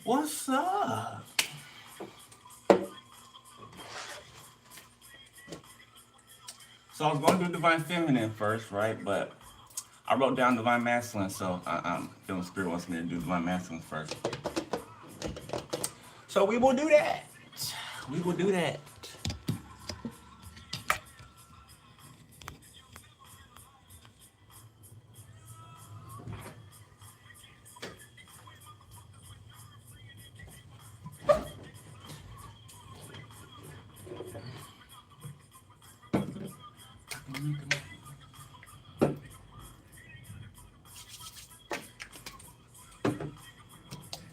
What's up? So I was going to do divine feminine first, right? But I wrote down divine masculine, so I'm feeling spirit wants me to do divine masculine first. So we will do that. We will do that.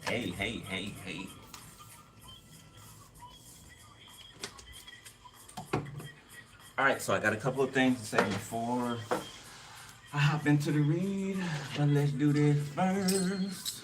Hey, hey, hey, hey. All right, so I got a couple of things to say before I hop into the read, but let's do this first.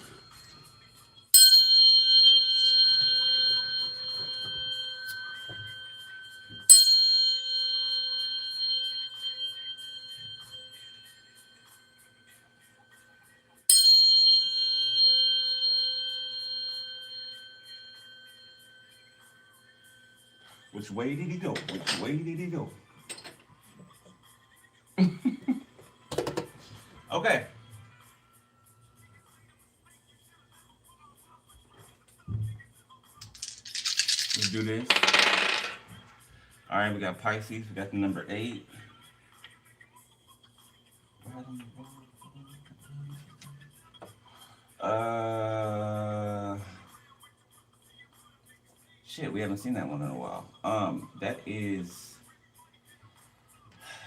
Which way did he go? Which way did he go? Okay. Let's do this. All right, we got Pisces. We got the number 8. Shit, we haven't seen that one in a while. That is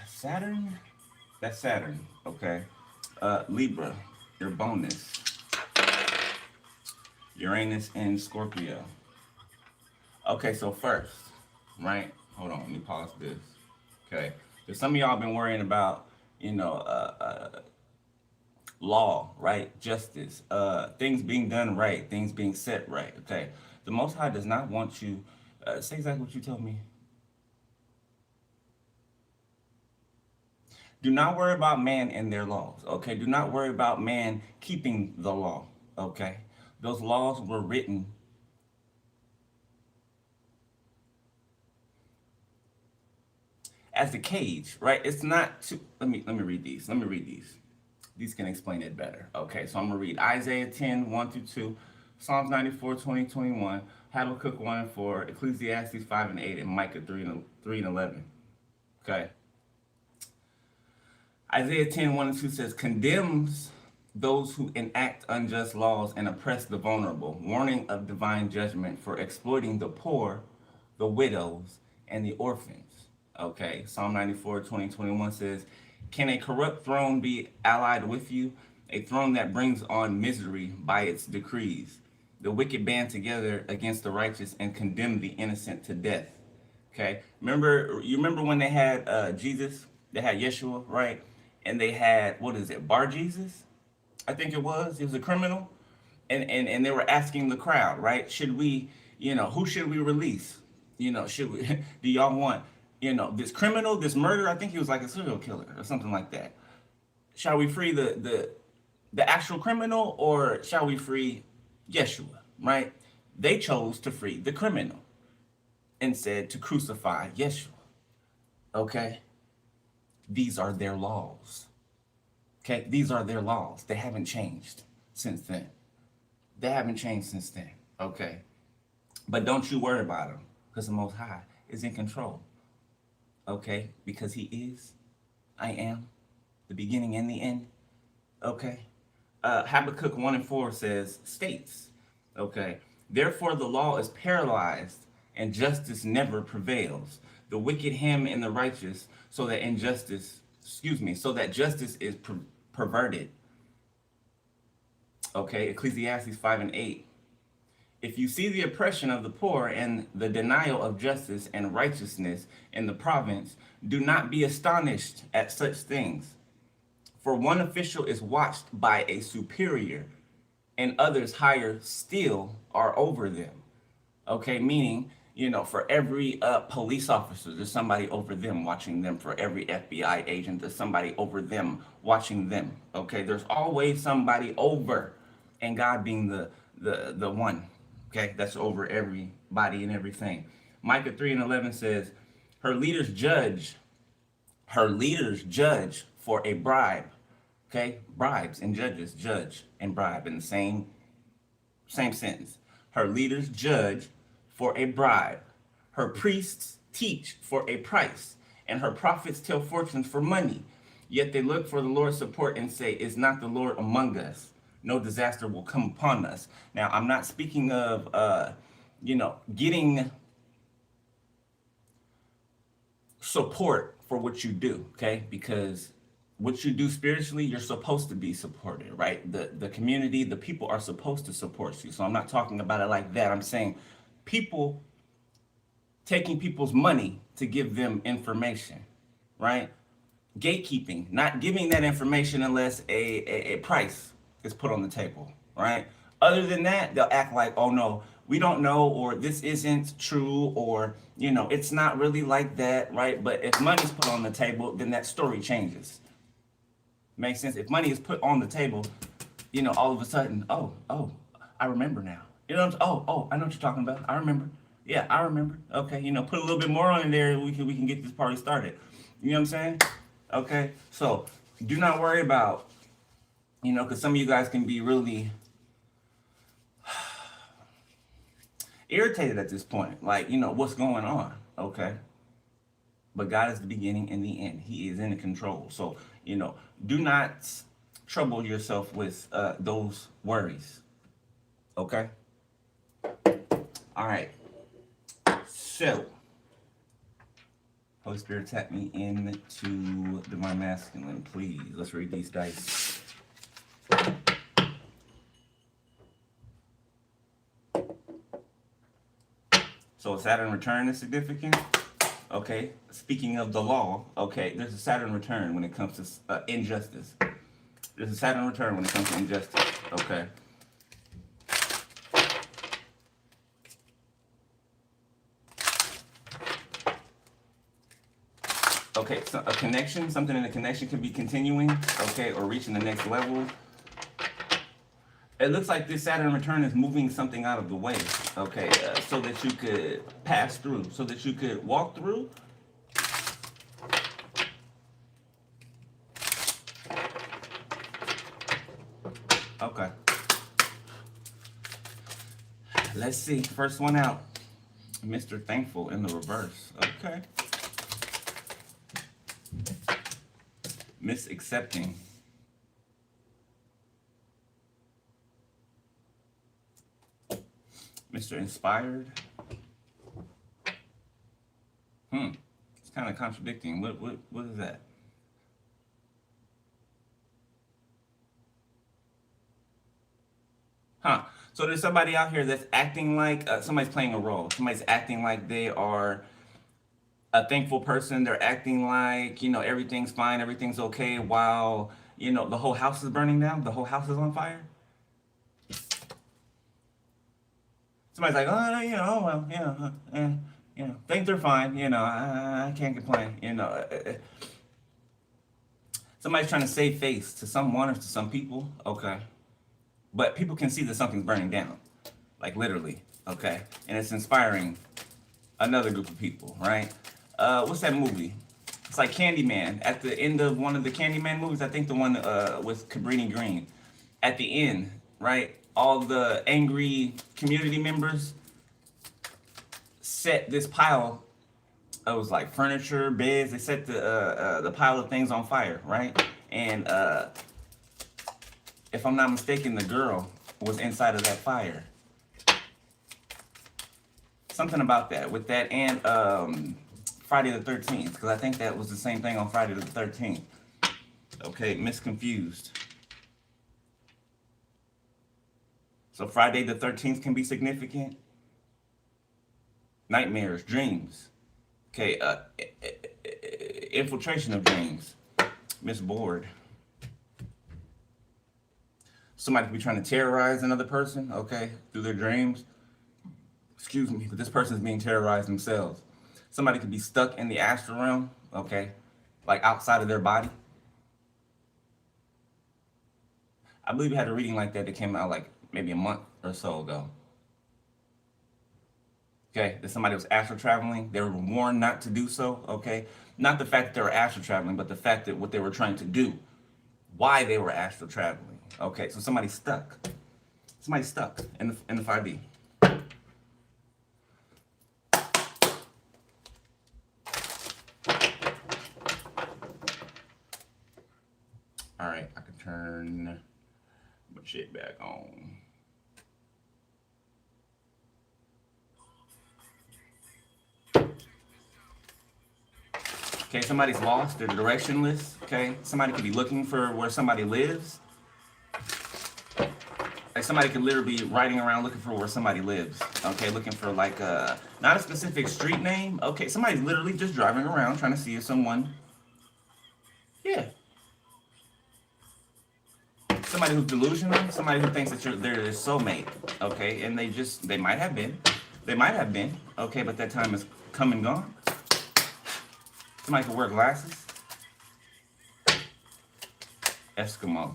Saturn. That's Saturn. Okay. Libra, your bonus. Uranus and Scorpio. Okay, so first, right? Hold on, let me pause this. Okay, because some of y'all been worrying about, law, right? Justice, things being done right, things being set right. Okay, the Most High does not want you. Say exactly what you told me. Do not worry about man and their laws. Okay, do not worry about man keeping the law. Okay, those laws were written as the cage, right? It's not too. Let me read these. Let me read these. These can explain it better. Okay, so I'm gonna read Isaiah 10, 1 through 2, Psalms 94, 20, 21, Habakkuk 1 and 4, Ecclesiastes 5 and 8, and Micah 3 and 11. Okay. Isaiah 10, 1 and 2 says, condemns those who enact unjust laws and oppress the vulnerable, warning of divine judgment for exploiting the poor, the widows, and the orphans. Okay, Psalm 94, 20, 21 says, can a corrupt throne be allied with you? A throne that brings on misery by its decrees. The wicked band together against the righteous and condemn the innocent to death. Okay, you remember when they had Jesus? They had Yeshua, right? And they had, what is it, Bar Jesus? I think it was. He was a criminal. And they were asking the crowd, right? Should we, who should we release? Should we, do y'all want, this criminal, this murderer? I think he was like a serial killer or something like that. Shall we free the actual criminal, or shall we free Yeshua, right? They chose to free the criminal and said to crucify Yeshua. Okay? These are their laws. Okay? These are their laws. They haven't changed since then. They haven't changed since then. Okay? But don't you worry about them, because the Most High is in control. Okay? Because he is, I am, the beginning and the end. Okay? Habakkuk 1 and 4 states, okay, therefore the law is paralyzed and justice never prevails. The wicked hem in the righteous so that justice is perverted. Okay, Ecclesiastes 5 and 8. If you see the oppression of the poor and the denial of justice and righteousness in the province, do not be astonished at such things. For one official is watched by a superior, and others higher still are over them. Okay, meaning, for every police officer, there's somebody over them watching them. For every FBI agent, there's somebody over them watching them. Okay, there's always somebody over, and God being the one. Okay, that's over everybody and everything. Micah 3:11 says, her leaders judge, her leaders judge for a bribe. Okay, bribes and judges, judge and bribe in the same sentence. Her leaders judge for a bribe. Her priests teach for a price, and her prophets tell fortunes for money. Yet they look for the Lord's support and say, is not the Lord among us? No disaster will come upon us. Now, I'm not speaking of, getting support for what you do, okay? Because what you do spiritually, you're supposed to be supported, right? The community, the people are supposed to support you. So I'm not talking about it like that. I'm saying people taking people's money to give them information, right? Gatekeeping, not giving that information unless a price is put on the table, right? Other than that, they'll act like, oh no, we don't know, or this isn't true, or, it's not really like that, right? But if money's put on the table, then that story changes. Makes sense? If money is put on the table, all of a sudden, oh, I remember now. I know what you're talking about. I remember. Yeah, I remember. Okay, put a little bit more on in there, we can get this party started. You know what I'm saying? Okay, so do not worry about, because some of you guys can be really irritated at this point. Like, what's going on? Okay. But God is the beginning and the end. He is in control. So, do not trouble yourself with those worries. Okay? All right. So, Holy Spirit, tap me into divine masculine, please. Let's read these dice. So, Saturn return is significant. Okay, speaking of the law, okay, there's a Saturn return when it comes to injustice. There's a Saturn return when it comes to injustice, okay? Okay, so a connection, something in a connection could be continuing, okay, or reaching the next level. It looks like this Saturn return is moving something out of the way, okay, so that you could pass through, so that you could walk through. Okay. Let's see. First one out. Mr. Thankful in the reverse. Okay. Miss Accepting. Mr. Inspired. It's kind of contradicting. What is that? Huh. So there's somebody out here that's acting like somebody's playing a role. Somebody's acting like they are a thankful person. They're acting like, everything's fine, everything's okay, while, the whole house is burning down, the whole house is on fire. Somebody's like, oh, well, things are fine, I can't complain, Somebody's trying to save face to someone or to some people, okay. But people can see that something's burning down, like literally, okay? And it's inspiring another group of people, right? What's that movie? It's like Candyman. At the end of one of the Candyman movies, I think the one with Cabrini Green. At the end, right? All the angry community members set this pile. It was like furniture, beds. They set the pile of things on fire, right? And if I'm not mistaken, the girl was inside of that fire. Something about that, with that and Friday the 13th, because I think that was the same thing on Friday the 13th. Okay, misconfused. So Friday the 13th can be significant. Nightmares, dreams. Okay, infiltration of dreams. Miss Board. Somebody could be trying to terrorize another person, okay, through their dreams. Excuse me, but this person's being terrorized themselves. Somebody could be stuck in the astral realm, okay, like outside of their body. I believe we had a reading like that came out like maybe a month or so ago. Okay, that somebody was astral traveling. They were warned not to do so. Okay, not the fact that they were astral traveling, but the fact that what they were trying to do, why they were astral traveling. Okay, so somebody's stuck. Somebody's stuck in the 5D. All right, I can turn my shit back on. Okay, somebody's lost, they're directionless. Okay, somebody could be looking for where somebody lives. Like somebody could literally be riding around looking for where somebody lives. Okay, looking for like not a specific street name. Okay, somebody's literally just driving around trying to see if someone, yeah, somebody who's delusional, somebody who thinks that they're their soulmate. Okay, and they might have been. Okay, but that time is come and gone. Somebody could wear glasses. Eskimo.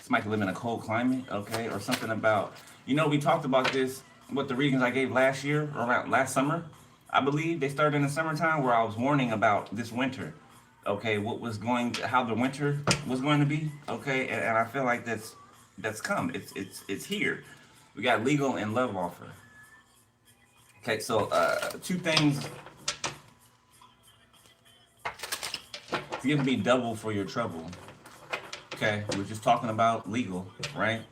Somebody could live in a cold climate, okay, or something about, we talked about this, what the readings I gave last year, or around last summer, I believe they started in the summertime, where I was warning about this winter, okay, how the winter was going to be, okay, and I feel like that's come, it's here. We got legal and love offer. Okay, so two things to give me double for your trouble. Okay, we were just talking about legal, right?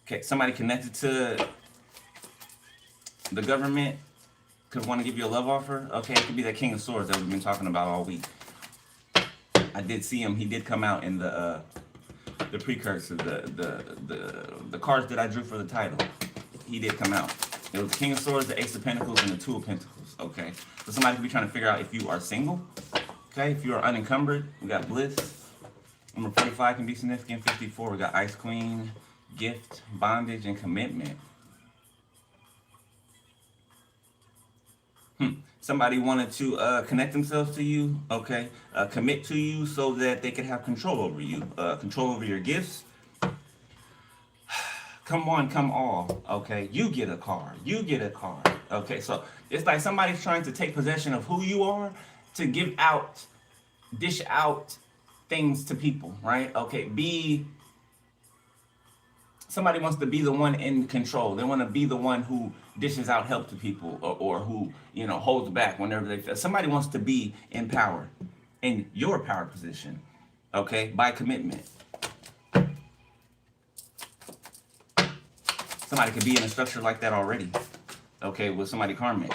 Okay, somebody connected to the government could want to give you a love offer. Okay, it could be that King of Swords that we've been talking about all week. I did see him. He did come out in the precursor, the cards that I drew for the title. He did come out. It was the King of Swords, the Ace of Pentacles, and the Two of Pentacles. Okay, so somebody could be trying to figure out if you are single. Okay, if you are unencumbered, we got Bliss. Number 45 can be significant. 54, we got Ice Queen, Gift, Bondage, and Commitment. Somebody wanted to connect themselves to you, okay? Commit to you so that they could have control over you. Control over your gifts. Come one, come all, okay? You get a car. Okay? So it's like somebody's trying to take possession of who you are to dish out things to people, right? Okay, somebody wants to be the one in control. They want to be the one who dishes out help to people, or who, holds back whenever they feel. Somebody wants to be in power, in your power position, okay, by commitment. Somebody could be in a structure like that already, okay, with somebody karmic.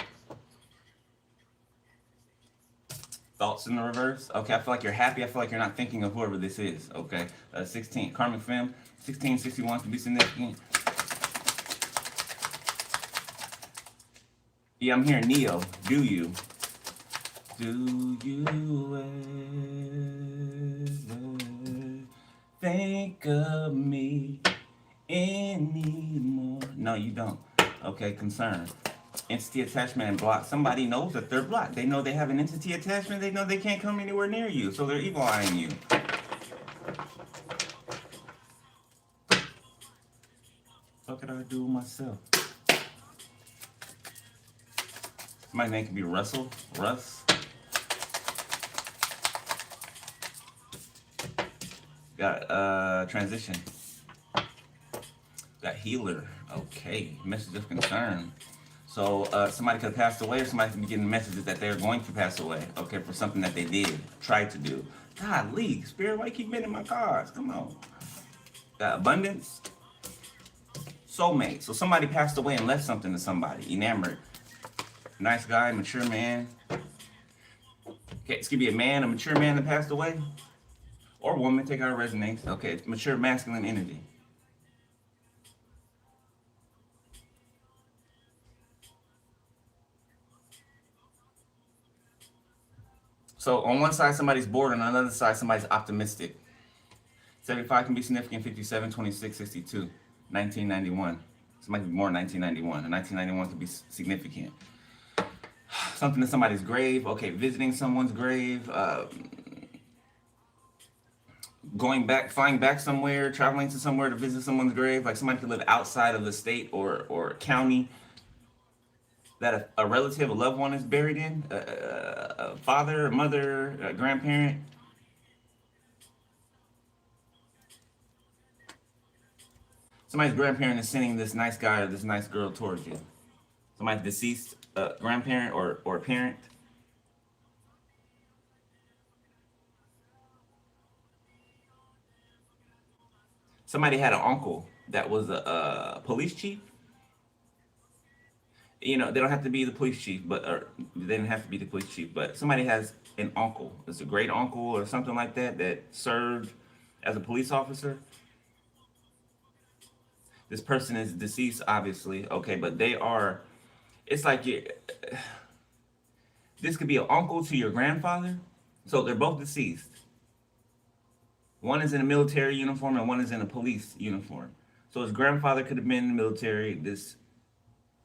Thoughts in the reverse. Okay, I feel like you're happy. I feel like you're not thinking of whoever this is. Okay, 16, karmic femme. 1661 to be significant. Yeah, I'm hearing Neo. Do you ever think of me anymore? No, you don't. Okay, concern. Entity attachment and block. Somebody knows that they're blocked. They know they have an entity attachment. They know they can't come anywhere near you, so they're evil eyeing you. What could I do myself? My name could be Russ. Got transition. Got healer. Okay, message of concern. So somebody could have passed away, or somebody could be getting messages that they're going to pass away. Okay, for something that they tried to do. God, Lee, Spirit, why you keep bending my cards? Come on. Got abundance. Soulmate. So somebody passed away and left something to somebody. Enamored. Nice guy, mature man. Okay, this could be a man, a mature man that passed away. Or woman, take out resonates. Okay, it's mature masculine energy. So on one side, somebody's bored, and on the other side, somebody's optimistic. 75 can be significant. 57, 26, 62, 1991. This might be more 1991. And 1991 could be significant. Something in somebody's grave. Okay, visiting someone's grave. flying back somewhere, traveling to somewhere to visit someone's grave. Like somebody could live outside of the state or county that a relative, a loved one is buried in, a father, a mother, a grandparent. Somebody's grandparent is sending this nice guy or this nice girl towards you. Somebody's deceased grandparent or parent. Somebody had an uncle that was a police chief. You know, they don't have to be the police chief, but or they didn't have to be the police chief, but somebody has an uncle. It's a great uncle or something like that that served as a police officer. This person is deceased, obviously, okay, but they are. It's like this could be an uncle to your grandfather, so they're both deceased. One is in a military uniform and one is in a police uniform. So his grandfather could have been in the military. This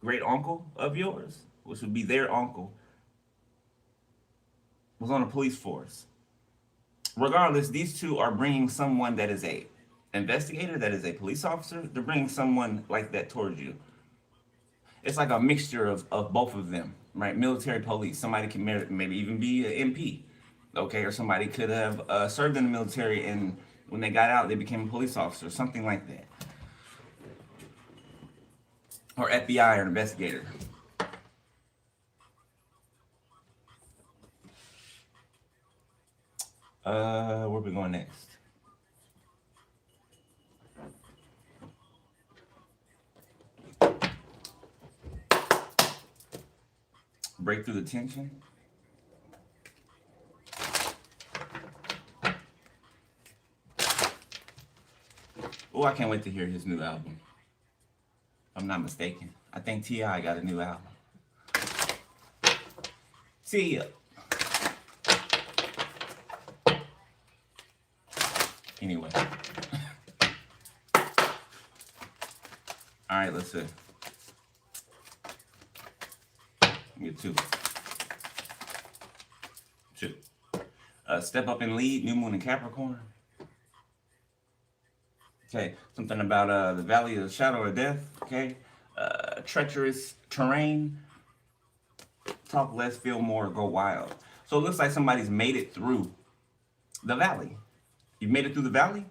great uncle of yours, which would be their uncle, was on a police force. Regardless, these two are bringing someone that is a investigator, that is a police officer. They're bringing someone like that towards you. It's like a mixture of both of them, right? Military, police. Somebody can maybe even be an MP, okay? Or somebody could have served in the military and when they got out, they became a police officer, something like that. Or FBI or an investigator. Where are we going next? Break through the tension. Oh, I can't wait to hear his new album. If I'm not mistaken. I think T.I. got a new album. See ya. Anyway. All right, let's see. Get two. Step up and lead, new moon in Capricorn. Okay, something about the valley of the shadow of death. Okay, treacherous terrain. Talk less, feel more, go wild. So it looks like somebody's made it through the valley. You've made it through the valley?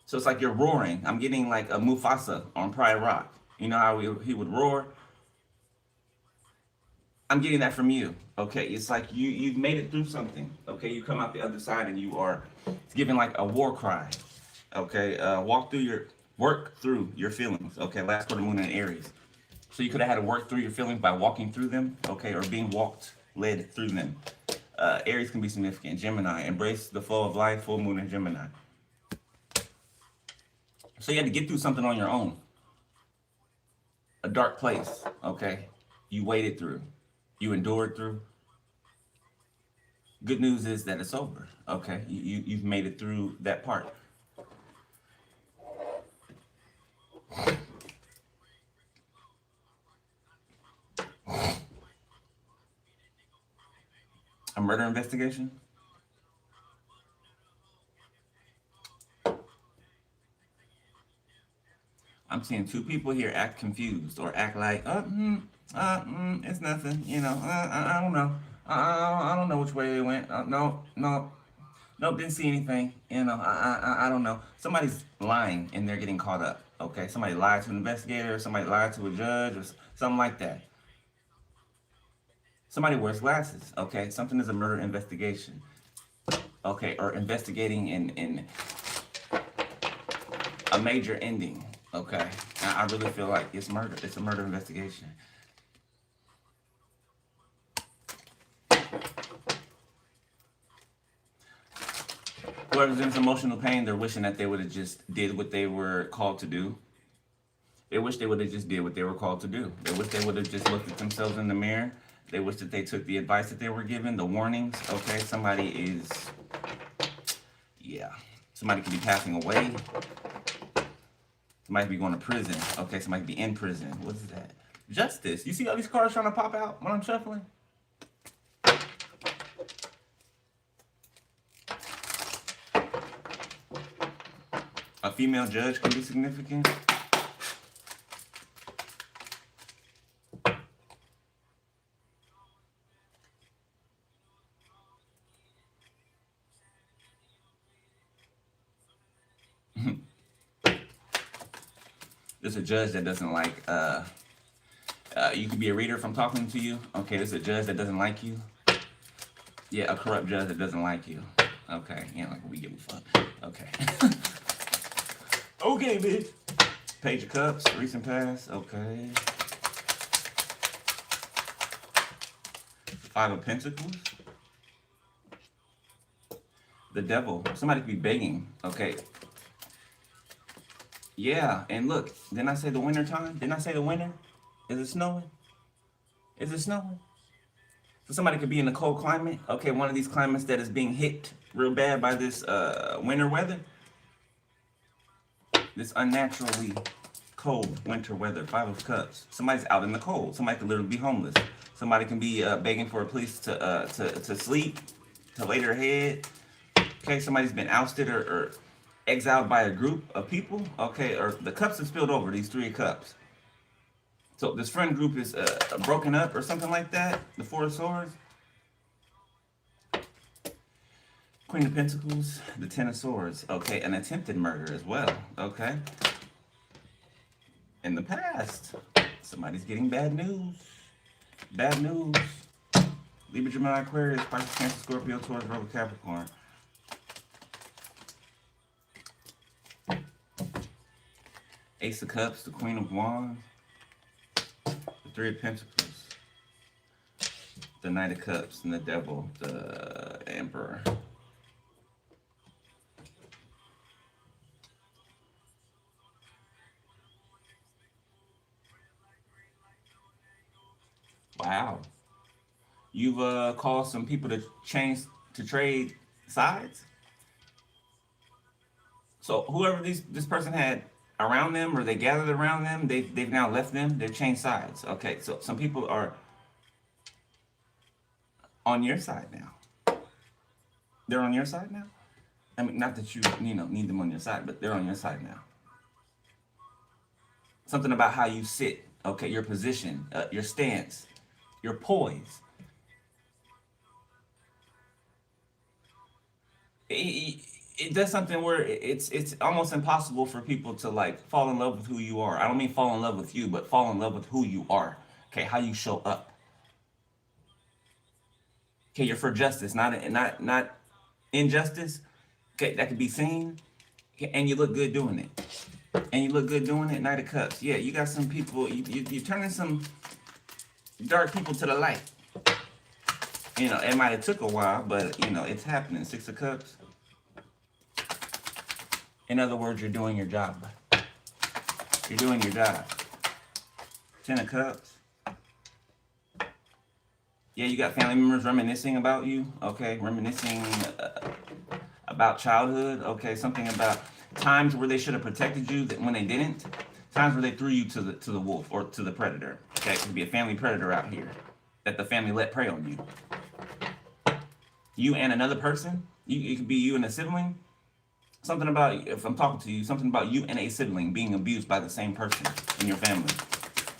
So it's like you're roaring. I'm getting like a Mufasa on Pride Rock. You know how he would roar? I'm getting that from you. Okay, it's like you've made it through something. Okay, you come out the other side and you are giving like a war cry. Okay, work through your feelings. Okay, last quarter moon in Aries. So you could have had to work through your feelings by walking through them. Okay, or being led through them. Aries can be significant. Gemini, embrace the flow of life. Full moon in Gemini. So you had to get through something on your own. A dark place. Okay, you waited through. You endured through. Good news is that it's over. Okay, you've made it through that part. A murder investigation? I'm seeing two people here act confused or act like, it's nothing, you know, I don't know. I don't know which way they went. Nope, didn't see anything. You know, I don't know. Somebody's lying and they're getting caught up. Okay, somebody lied to an investigator, or somebody lied to a judge, or something like that. Somebody wears glasses. Okay, something is a murder investigation. Okay, or investigating in a major ending. Okay, I really feel like it's murder. It's a murder investigation. Whoever's in this emotional pain, they're wishing that they would have just did what they were called to do. They wish they would have just did what they were called to do. They wish they would have just looked at themselves in the mirror. They wish that they took the advice that they were given, the warnings. Okay, somebody is, yeah. Somebody could be passing away. Somebody could be going to prison. Okay, somebody could be in prison. What is that? Justice. You see all these cards trying to pop out when I'm shuffling? A female judge can be significant. There's a judge that doesn't like, you could be a reader if I'm talking to you. Okay, there's a judge that doesn't like you. Yeah, a corrupt judge that doesn't like you. Okay, yeah, like we give a fuck. Okay. Okay, bitch. Page of Cups, recent past. Okay. Five of Pentacles. The Devil. Somebody could be begging. Okay. Yeah, and look, didn't I say the winter time? Didn't I say the winter? Is it snowing? Is it snowing? So somebody could be in a cold climate. Okay, one of these climates that is being hit real bad by this winter weather. This unnaturally cold winter weather. Five of Cups. Somebody's out in the cold. Somebody could literally be homeless. Somebody can be begging for a place to sleep, to lay their head. Okay, somebody's been ousted or exiled by a group of people. Okay, or the cups have spilled over, these three cups. So this friend group is broken up or something like that. The Four of Swords. Queen of Pentacles, the Ten of Swords. Okay, an attempted murder as well. Okay. In the past, somebody's getting bad news. Bad news. Libra, Gemini, Aquarius, Pisces, Cancer, Scorpio, Taurus, Virgo, Capricorn. Ace of Cups, the Queen of Wands, the Three of Pentacles, the Knight of Cups, and the Devil, the Emperor. Wow. You've caused some people to trade sides. So whoever this person had around them, or they gathered around them, they've now left them. They've changed sides. Okay, so some people are on your side now. They're on your side now. I mean, not that you need them on your side, but they're on your side now. Something about how you sit. Okay, your position, your stance, your poise. It does something where it's almost impossible for people to like fall in love with who you are. I don't mean fall in love with you, but fall in love with who you are. Okay, how you show up. Okay, you're for justice, not injustice. Okay, that could be seen. Okay, and you look good doing it. And you look good doing it. Knight of Cups. Yeah, you got some people. You're turning some dark people to the light. It might have took a while, but it's happening. Six of Cups. In other words, you're doing your job. You're doing your job. Ten of Cups. Yeah, you got family members reminiscing about you. Okay, reminiscing about childhood. Okay, something about times where they should have protected you when they didn't. Times where they threw you to the wolf or to the predator. Okay, it could be a family predator out here that the family let prey on you. You and another person. It could be you and a sibling. Something about, if I'm talking to you, something about you and a sibling being abused by the same person in your family.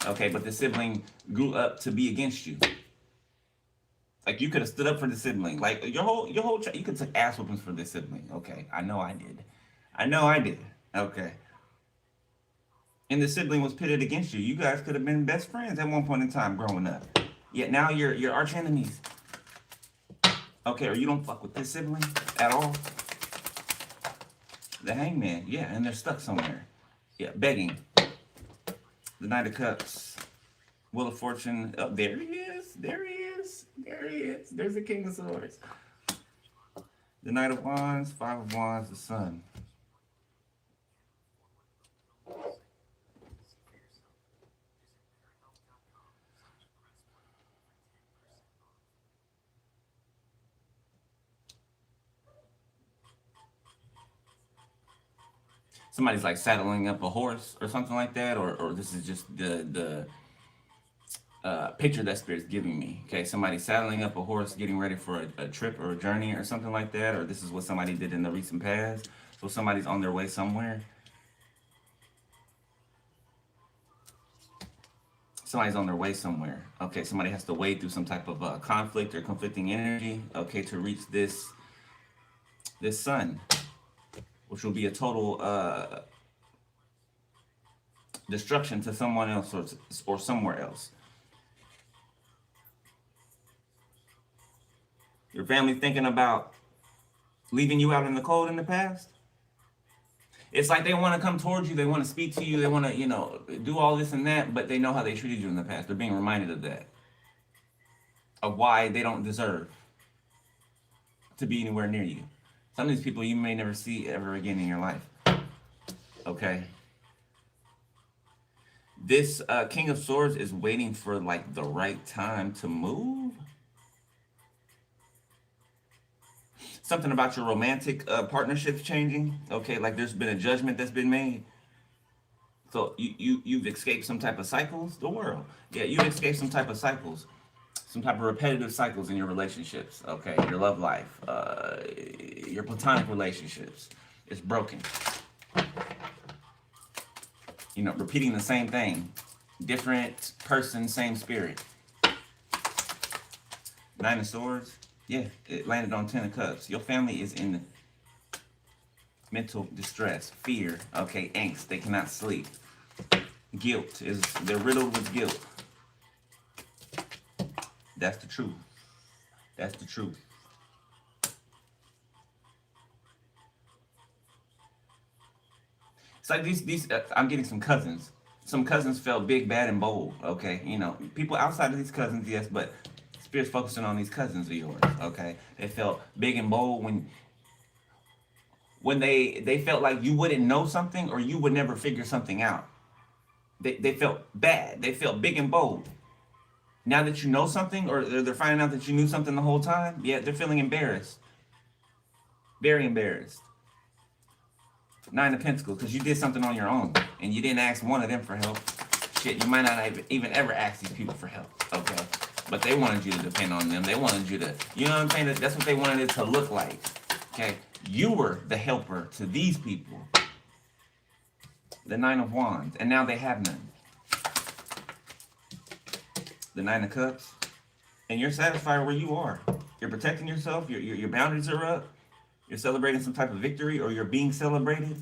Okay, but the sibling grew up to be against you. Like you could have stood up for the sibling. Like your whole you could take ass whoopings for this sibling. Okay, I know I did. Okay. And the sibling was pitted against you. You guys could have been best friends at one point in time growing up. Yet now you're arch enemies. Okay, or you don't fuck with this sibling at all. The Hangman, yeah, and they're stuck somewhere. Yeah, begging. The Knight of Cups. Wheel of Fortune. Oh, there he is. There he is. There he is. There's the King of Swords. The Knight of Wands. Five of Wands. The Sun. Somebody's like saddling up a horse or something like that, or this is just the picture that Spirit's giving me. Okay, somebody's saddling up a horse, getting ready for a trip or a journey or something like that, or this is what somebody did in the recent past. So somebody's on their way somewhere. somebody's on their way somewhere. Okay, somebody has to wade through some type of conflict or conflicting energy. Okay, to reach this sun, which will be a total destruction to someone else or somewhere else. Your family thinking about leaving you out in the cold in the past. It's like they want to come towards you, they want to speak to you, they want to, do all this and that, but they know how they treated you in the past. They're being reminded of that, of why they don't deserve to be anywhere near you. Some of these people you may never see ever again in your life. Okay. This King of Swords is waiting for like the right time to move. Something about your romantic partnerships changing. Okay, like there's been a judgment that's been made. So you've escaped some type of cycles. The world, yeah, you've escaped some type of cycles, some type of repetitive cycles in your relationships. Okay, your love life, your platonic relationships, it's broken. Repeating the same thing, different person, same spirit. Nine of Swords. Yeah, it landed on 10 of Cups. Your family is in mental distress, fear, okay, angst. They cannot sleep. Guilt they're riddled with guilt. That's the truth. That's the truth. It's like these I'm getting some cousins. Some cousins felt big, bad, and bold. Okay, people outside of these cousins, yes, but Spirit's focusing on these cousins of yours. Okay, they felt big and bold when they felt like you wouldn't know something or you would never figure something out. They felt bad. They felt big and bold. Now that you know something, or they're finding out that you knew something the whole time, yeah, they're feeling embarrassed. Very embarrassed. Nine of Pentacles, because you did something on your own, and you didn't ask one of them for help. Shit, you might not even ever ask these people for help, okay? But they wanted you to depend on them. They wanted you to, you know what I'm saying? That's what they wanted it to look like, okay? You were the helper to these people. The Nine of Wands, and now they have none. The Nine of Cups, and you're satisfied where you are. You're protecting yourself. Your boundaries are up. You're celebrating some type of victory, or you're being celebrated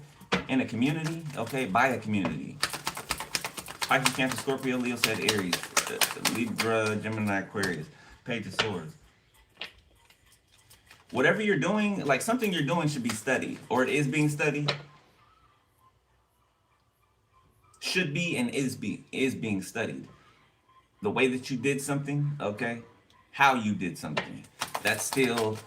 in a community, okay, by a community. Pisces, Cancer, Scorpio, Leo, Sagittarius, Aries, Libra, Gemini, Aquarius, Page of Swords. Whatever you're doing, like something you're doing should be studied, or it is being studied. Should be and is being studied. The way that you did something, okay, how you did something, that's still,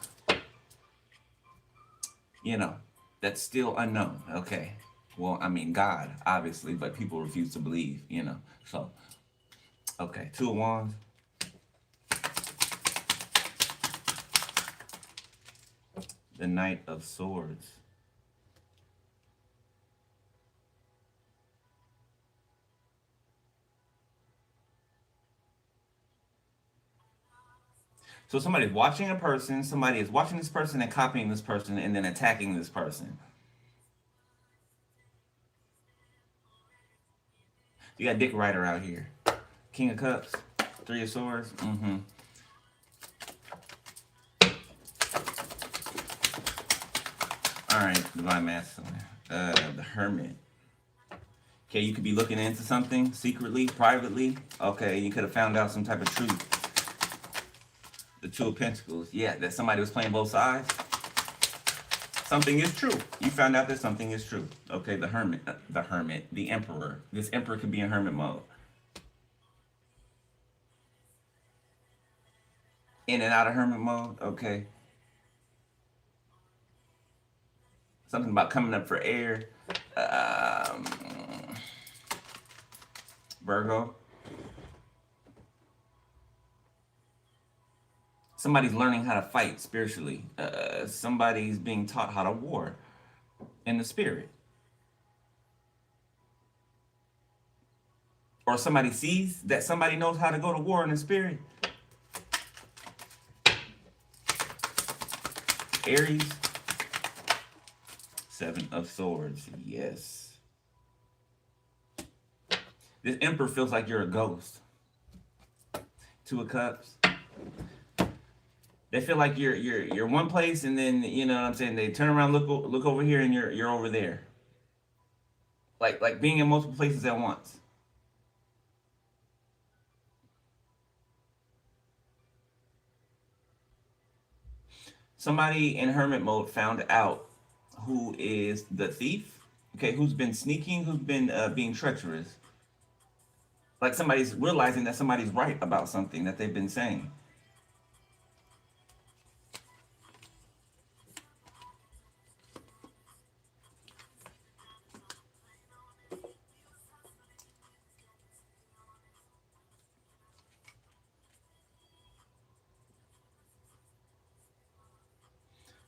that's still unknown, okay? Well, I mean, God, obviously, but people refuse to believe, so, okay, Two of Wands. The Knight of Swords. So somebody's watching a person, somebody is watching this person and copying this person and then attacking this person. You got Dick Rider out here. King of Cups, Three of Swords. All right, Divine Masculine. The Hermit. Okay, you could be looking into something secretly, privately. Okay, you could have found out some type of truth. The Two of Pentacles. Yeah, that somebody was playing both sides. Something is true. You found out that something is true. Okay, the Hermit, the Emperor. This Emperor could be in hermit mode. In and out of hermit mode. Okay. Something about coming up for air. Virgo. Somebody's learning how to fight spiritually. Somebody's being taught how to war in the spirit. Or somebody sees that somebody knows how to go to war in the spirit. Aries. Seven of Swords. Yes. This Emperor feels like you're a ghost. Two of Cups. They feel like you're one place, and then you know what I'm saying. They turn around, look over here, and you're over there. Like being in multiple places at once. Somebody in hermit mode found out who is the thief. Okay, who's been sneaking, who's been being treacherous. Like somebody's realizing that somebody's right about something that they've been saying.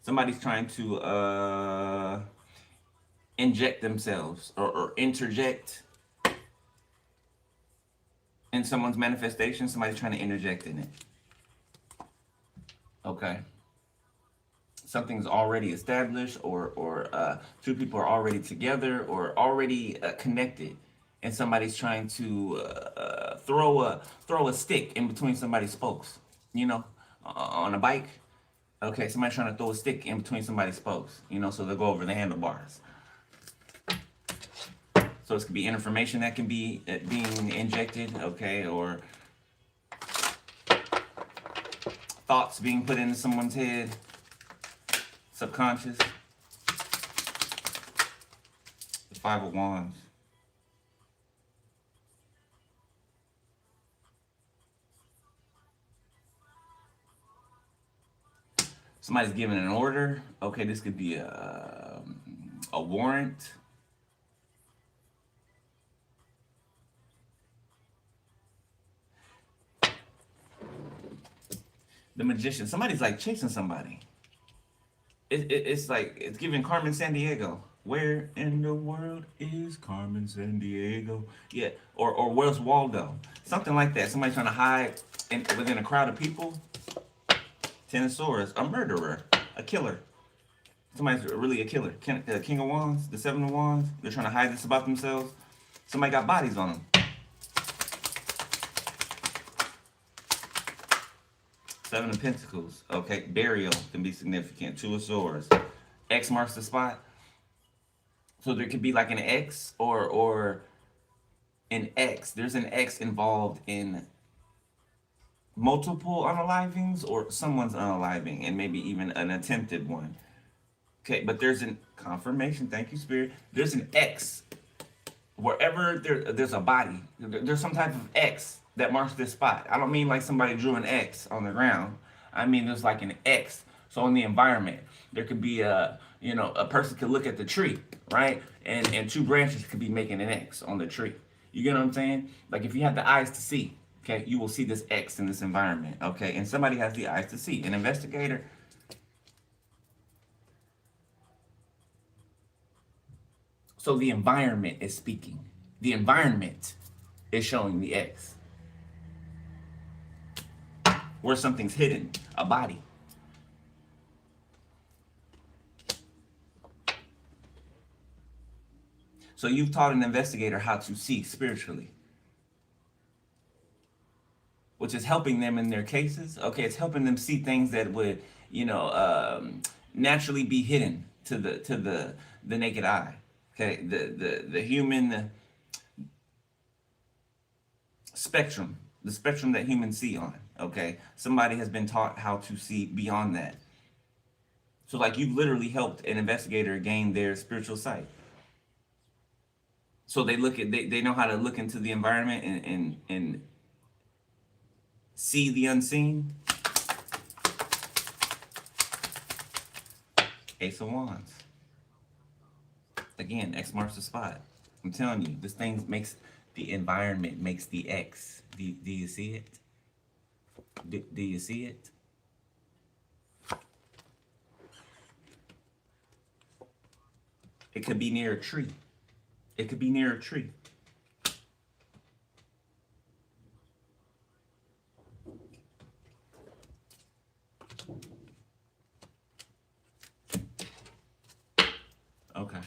Somebody's trying to inject themselves or interject in someone's manifestation. Somebody's trying to interject in it. Okay. Something's already established, or two people are already together or already connected, and somebody's trying to throw a stick in between somebody's spokes. You know, on a bike. Okay, somebody's trying to throw a stick in between somebody's spokes. You know, so they'll go over the handlebars. So this could be information that can be being injected, okay, or thoughts being put into someone's head, subconscious. The Five of Wands. Somebody's giving an order. Okay, this could be a warrant. The Magician. Somebody's like chasing somebody. It's like it's giving Carmen Sandiego. Where in the world is Carmen Sandiego? Yeah, or where's Waldo? Something like that. Somebody trying to hide within a crowd of people. Ten of Swords. A murderer. A killer. Somebody's really a killer. King of Wands. The Seven of Wands. They're trying to hide this about themselves. Somebody got bodies on them. Seven of Pentacles. Okay, burial can be significant. Two of Swords. X marks the spot. So there could be like an X or an X. There's an X involved in multiple unalivings or someone's unaliving, and maybe even an attempted one. Okay, but there's an confirmation. Thank you, Spirit. There's an X. Wherever there's a body, there's some type of X that marks this spot. I don't mean like somebody drew an X on the ground. I mean there's like an X. So in the environment, there could be a person could look at the tree, right? And two branches could be making an X on the tree. You get what I'm saying? Like if you have the eyes to see, okay, you will see this X in this environment, okay? And somebody has the eyes to see. An investigator. So the environment is speaking. The environment is showing the X. Where something's hidden, a body. So you've taught an investigator how to see spiritually, which is helping them in their cases. Okay, it's helping them see things that would, naturally be hidden to the naked eye. Okay, the human spectrum, the spectrum that humans see on. Okay, somebody has been taught how to see beyond that. So like you've literally helped an investigator gain their spiritual sight. So they know how to look into the environment and see the unseen. Ace of Wands. Again, X marks the spot. I'm telling you, this thing makes the environment, makes the X. Do you see it? Do you see it? It could be near a tree. It could be near a tree. Okay.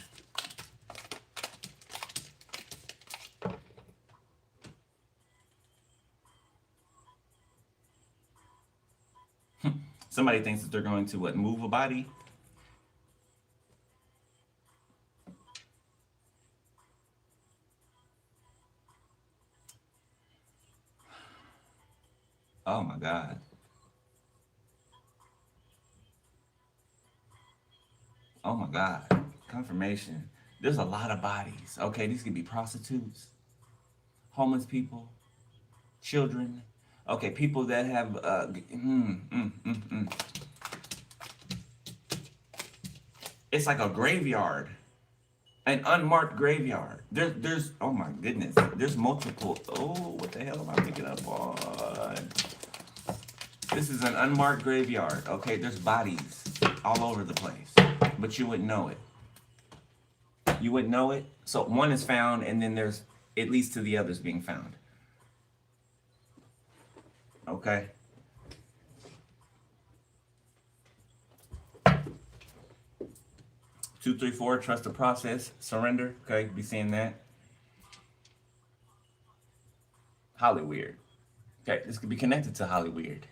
Somebody thinks that they're going to what, move a body? Oh my God. Oh my God. Confirmation. There's a lot of bodies. Okay, these could be prostitutes, homeless people, children. Okay, people that have it's like a graveyard, an unmarked graveyard. There's oh my goodness. There's multiple. Oh, what the hell am I picking up on? This is an unmarked graveyard. Okay, there's bodies all over the place, but you wouldn't know it. You wouldn't know it. So one is found, and then there's it leads to the others being found. Okay. 2, 3, 4. Trust the process. Surrender. Okay, be seeing that. Holly weird. Okay, this could be connected to Holly weird.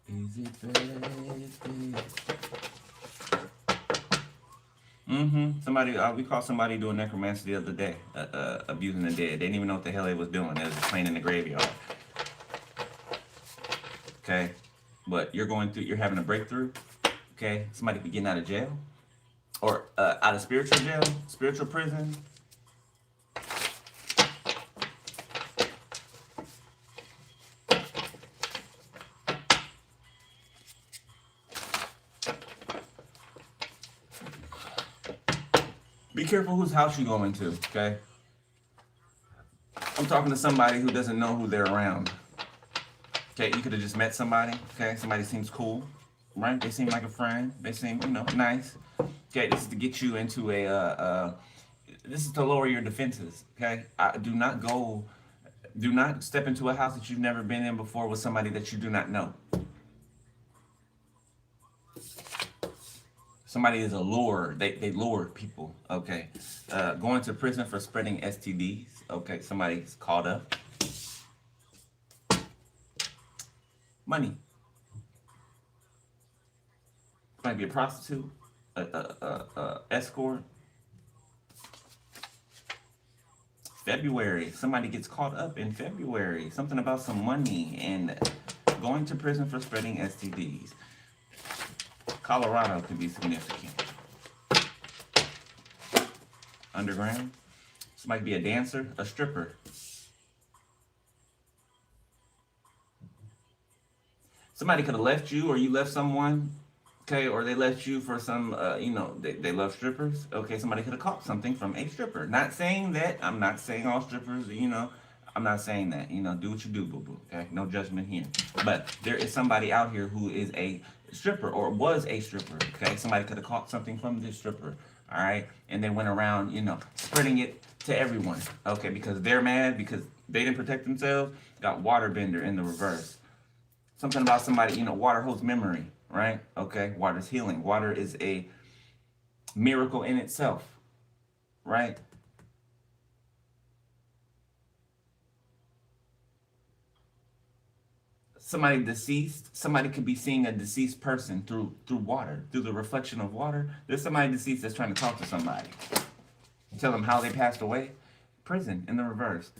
Is it Somebody, we caught somebody doing necromancy the other day, abusing the dead. They didn't even know what the hell they was doing. They was just playing in the graveyard. Okay, but you're having a breakthrough. Okay, somebody could be getting out of jail, or out of spiritual jail, spiritual prison. Be careful whose house you go into, okay? I'm talking to somebody who doesn't know who they're around. Okay, you could have just met somebody, okay? Somebody seems cool, right? They seem like a friend. They seem, nice. Okay, this is to get you into this is to lower your defenses, okay? Do not step into a house that you've never been in before with somebody that you do not know. Somebody is a lure. They lure people. Okay. Going to prison for spreading STDs. Okay. Somebody's caught up. Money. Might be a prostitute, escort. February. Somebody gets caught up in February. Something about some money and going to prison for spreading STDs. Colorado could be significant. Underground. This might be a dancer, a stripper. Somebody could have left you, or you left someone, okay, or they left you for some, they love strippers. Okay, somebody could have caught something from a stripper. Not saying that. I'm not saying all strippers, I'm not saying that. Do what you do, boo-boo, okay? No judgment here. But there is somebody out here who is a stripper or was a stripper, okay? Somebody could have caught something from this stripper, all right? And they went around, spreading it to everyone, okay? Because they're mad because they didn't protect themselves. Got waterbender in the reverse. Something about somebody, water holds memory, right? Okay, water's healing. Water is a miracle in itself, right? Somebody deceased. Somebody could be seeing a deceased person through water, through the reflection of water. There's somebody deceased that's trying to talk to somebody, tell them how they passed away. Prison in the reverse.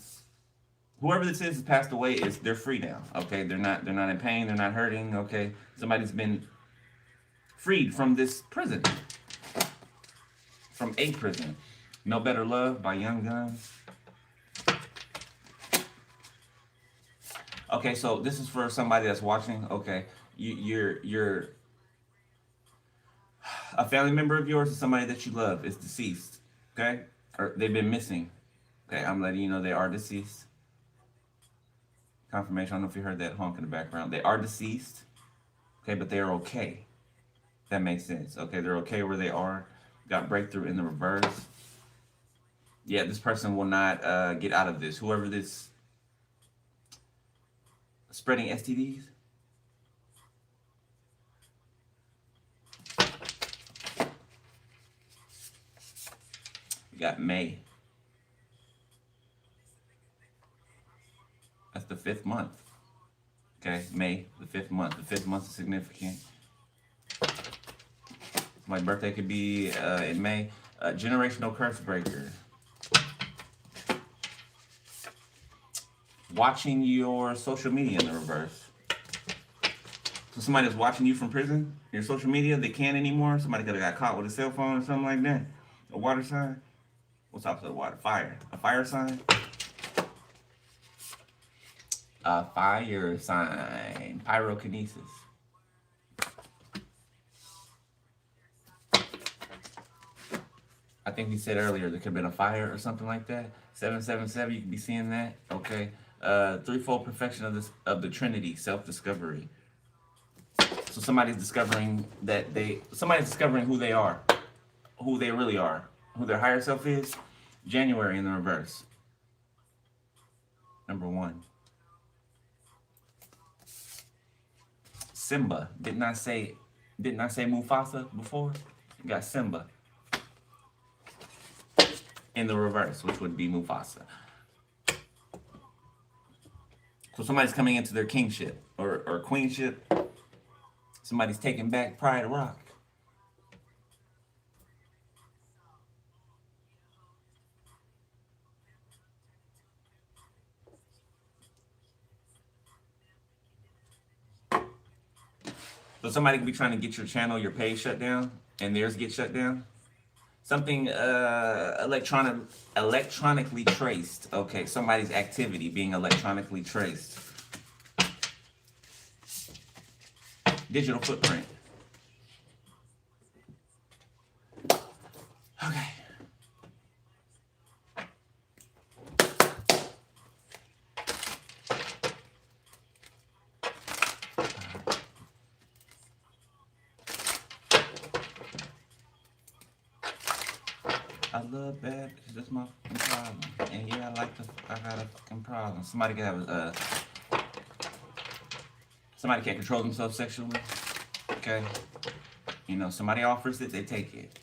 Whoever this is passed away, they're free now. Okay, they're not in pain. They're not hurting. Okay, somebody's been freed from this prison, from a prison. No Better Love by Young Guns. Okay, so this is for somebody that's watching. Okay, you're a family member of yours or somebody that you love is deceased. Okay, or they've been missing. Okay, I'm letting you know they are deceased. Confirmation. I don't know if you heard that honk in the background. They are deceased. Okay, but they are okay. That makes sense. Okay, they're okay where they are. Got breakthrough in the reverse. Yeah, this person will not get out of this. Whoever this spreading STDs. got May. That's the 5th month. Okay, May, the 5th month. The 5th month is significant. My birthday could be in May. Generational curse breaker. Watching your social media in the reverse. So somebody that's watching you from prison, your social media, they can't anymore. Somebody could have got caught with a cell phone or something like that. A water sign. What's opposite of water? Fire. A fire sign. A fire sign. Pyrokinesis. I think we said earlier there could have been a fire or something like that. 777, you could be seeing that. Okay. Threefold perfection of the Trinity, self-discovery. So somebody's discovering who they are, who they really are, who their higher self is. January in the reverse. Number 1. Simba. Didn't I say Mufasa before? You got Simba in the reverse, which would be Mufasa. So somebody's coming into their kingship or queenship. Somebody's taking back Pride Rock. So somebody could be trying to get your channel, your page shut down, and theirs get shut down. Something electronically traced. Okay, somebody's activity being electronically traced. Digital footprint. Okay. I love bad bitches, that's my fucking problem. And yeah, I got a fucking problem. Somebody can't control themselves sexually. Okay. You know, somebody offers it, they take it.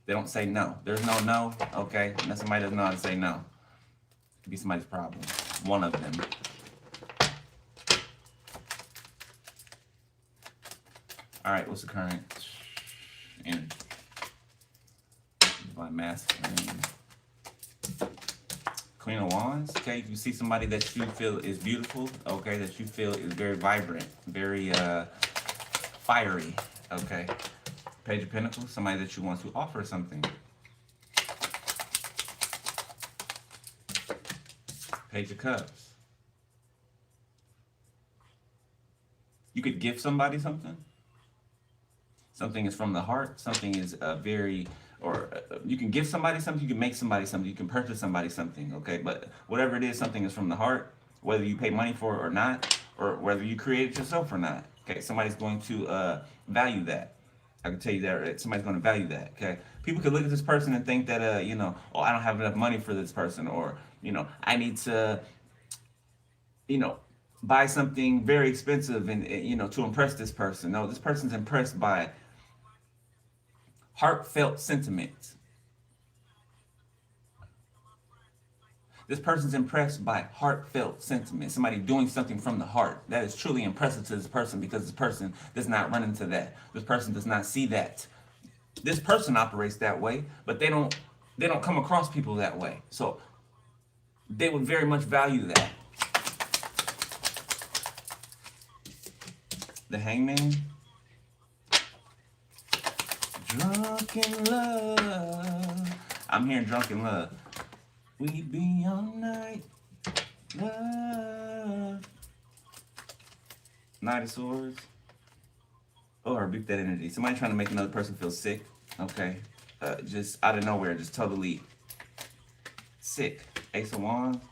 They don't say no. There's no no, okay? And somebody doesn't know how to say no. It could be somebody's problem. One of them. All right, what's the current energy? By Masc. Queen of Wands. Okay, if you see somebody that you feel is beautiful, okay, that you feel is very vibrant, very fiery, okay. Page of Pentacles, somebody that you want to offer something. Page of Cups. You could give somebody something. Something is from the heart. Something is you can give somebody something, you can make somebody something, you can purchase somebody something, okay? But whatever it is, something is from the heart, whether you pay money for it or not, or whether you create it yourself or not, okay? Somebody's going to value that. I can tell you that somebody's going to value that, okay? People could look at this person and think that, I don't have enough money for this person, or, I need to, buy something very expensive and, to impress this person. No, this person's impressed by heartfelt sentiment. This person's impressed by heartfelt sentiment. Somebody doing something from the heart. That is truly impressive to this person because this person does not run into that. This person does not see that. This person operates that way, but they don't come across people that way. So they would very much value that. The Hangman. Drunk in love. I'm hearing drunk in love. We be all night. Love. Knight of Swords. Oh, I rebuke that energy. Somebody trying to make another person feel sick. Okay. Just out of nowhere. Just totally sick. Ace of Wands.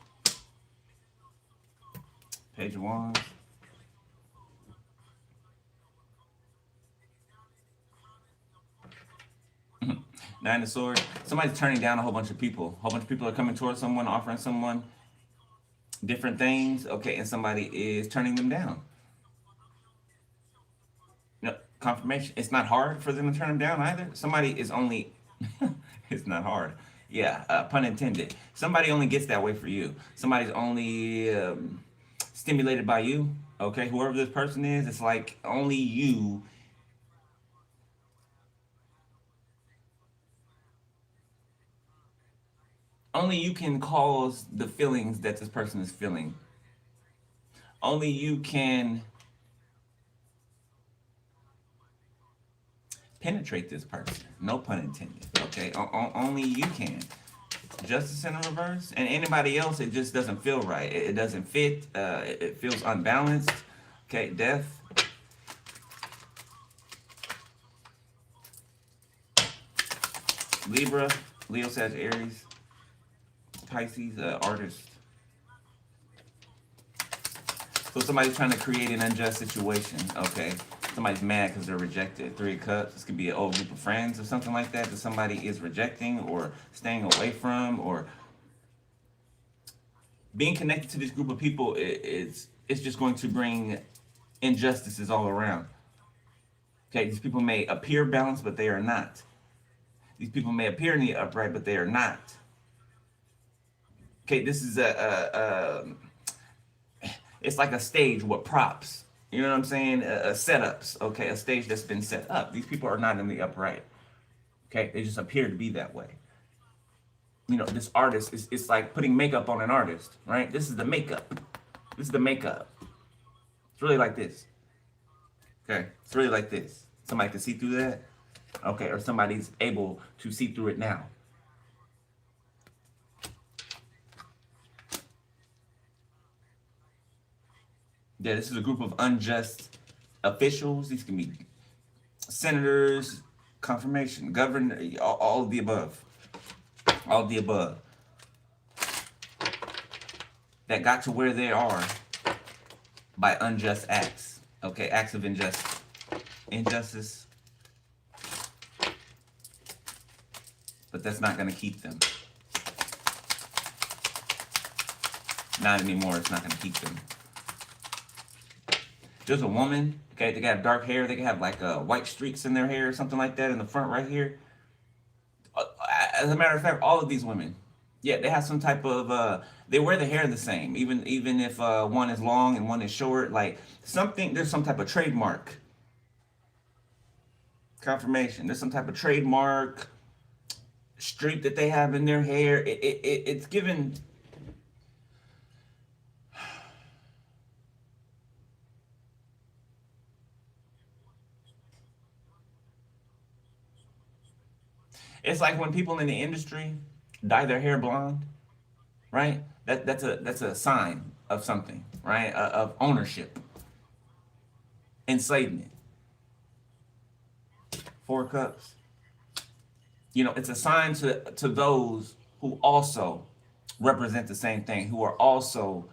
Page of Wands. Nine of Swords. Somebody's turning down a whole bunch of people. A whole bunch of people are coming towards someone, offering someone different things. Okay, and somebody is turning them down. No, confirmation. It's not hard for them to turn them down either. Somebody is only It's not hard. Yeah, pun intended. Somebody only gets that way for you. Somebody's only stimulated by you. Okay, whoever this person is, it's like only you can cause the feelings that this person is feeling. Only you can penetrate this person. No pun intended. Okay, only you can. Justice in reverse, and anybody else, it just doesn't feel right. It doesn't fit. It feels unbalanced. Okay, death. Libra, Leo, Sagittarius, Pisces, artist. So somebody's trying to create an unjust situation. Okay, somebody's mad because they're rejected. Three of Cups. This could be an old group of friends or something like that somebody is rejecting or staying away from, or being connected to this group of people is it's just going to bring injustices all around. Okay, these people may appear balanced, but they are not. These people may appear in the upright, but they are not. Okay, this is it's like a stage with props. You know what I'm saying? Setups. Okay, a stage that's been set up. These people are not in the upright. Okay, they just appear to be that way. You know, this artist is it's like putting makeup on an artist, right? This is the makeup. This is the makeup. It's really like this. Okay, it's really like this. Somebody can see through that. Okay, or somebody's able to see through it now. Yeah, this is a group of unjust officials. These can be senators, confirmation, governor, all of the above. All of the above. That got to where they are by unjust acts. Okay, acts of injustice. Injustice. But that's not going to keep them. Not anymore. It's not going to keep them. There's a woman, okay, they got dark hair. They can have like white streaks in their hair or something like that in the front right here. As a matter of fact, all of these women, yeah, they have some type of, they wear the hair the same. Even if one is long and one is short, like something, there's some type of trademark. Confirmation. There's some type of trademark streak that they have in their hair. It's given. It's like when people in the industry dye their hair blonde, right? That's a sign of something, right? Of ownership, enslavement. Four Cups. You know, it's a sign to those who also represent the same thing, who are also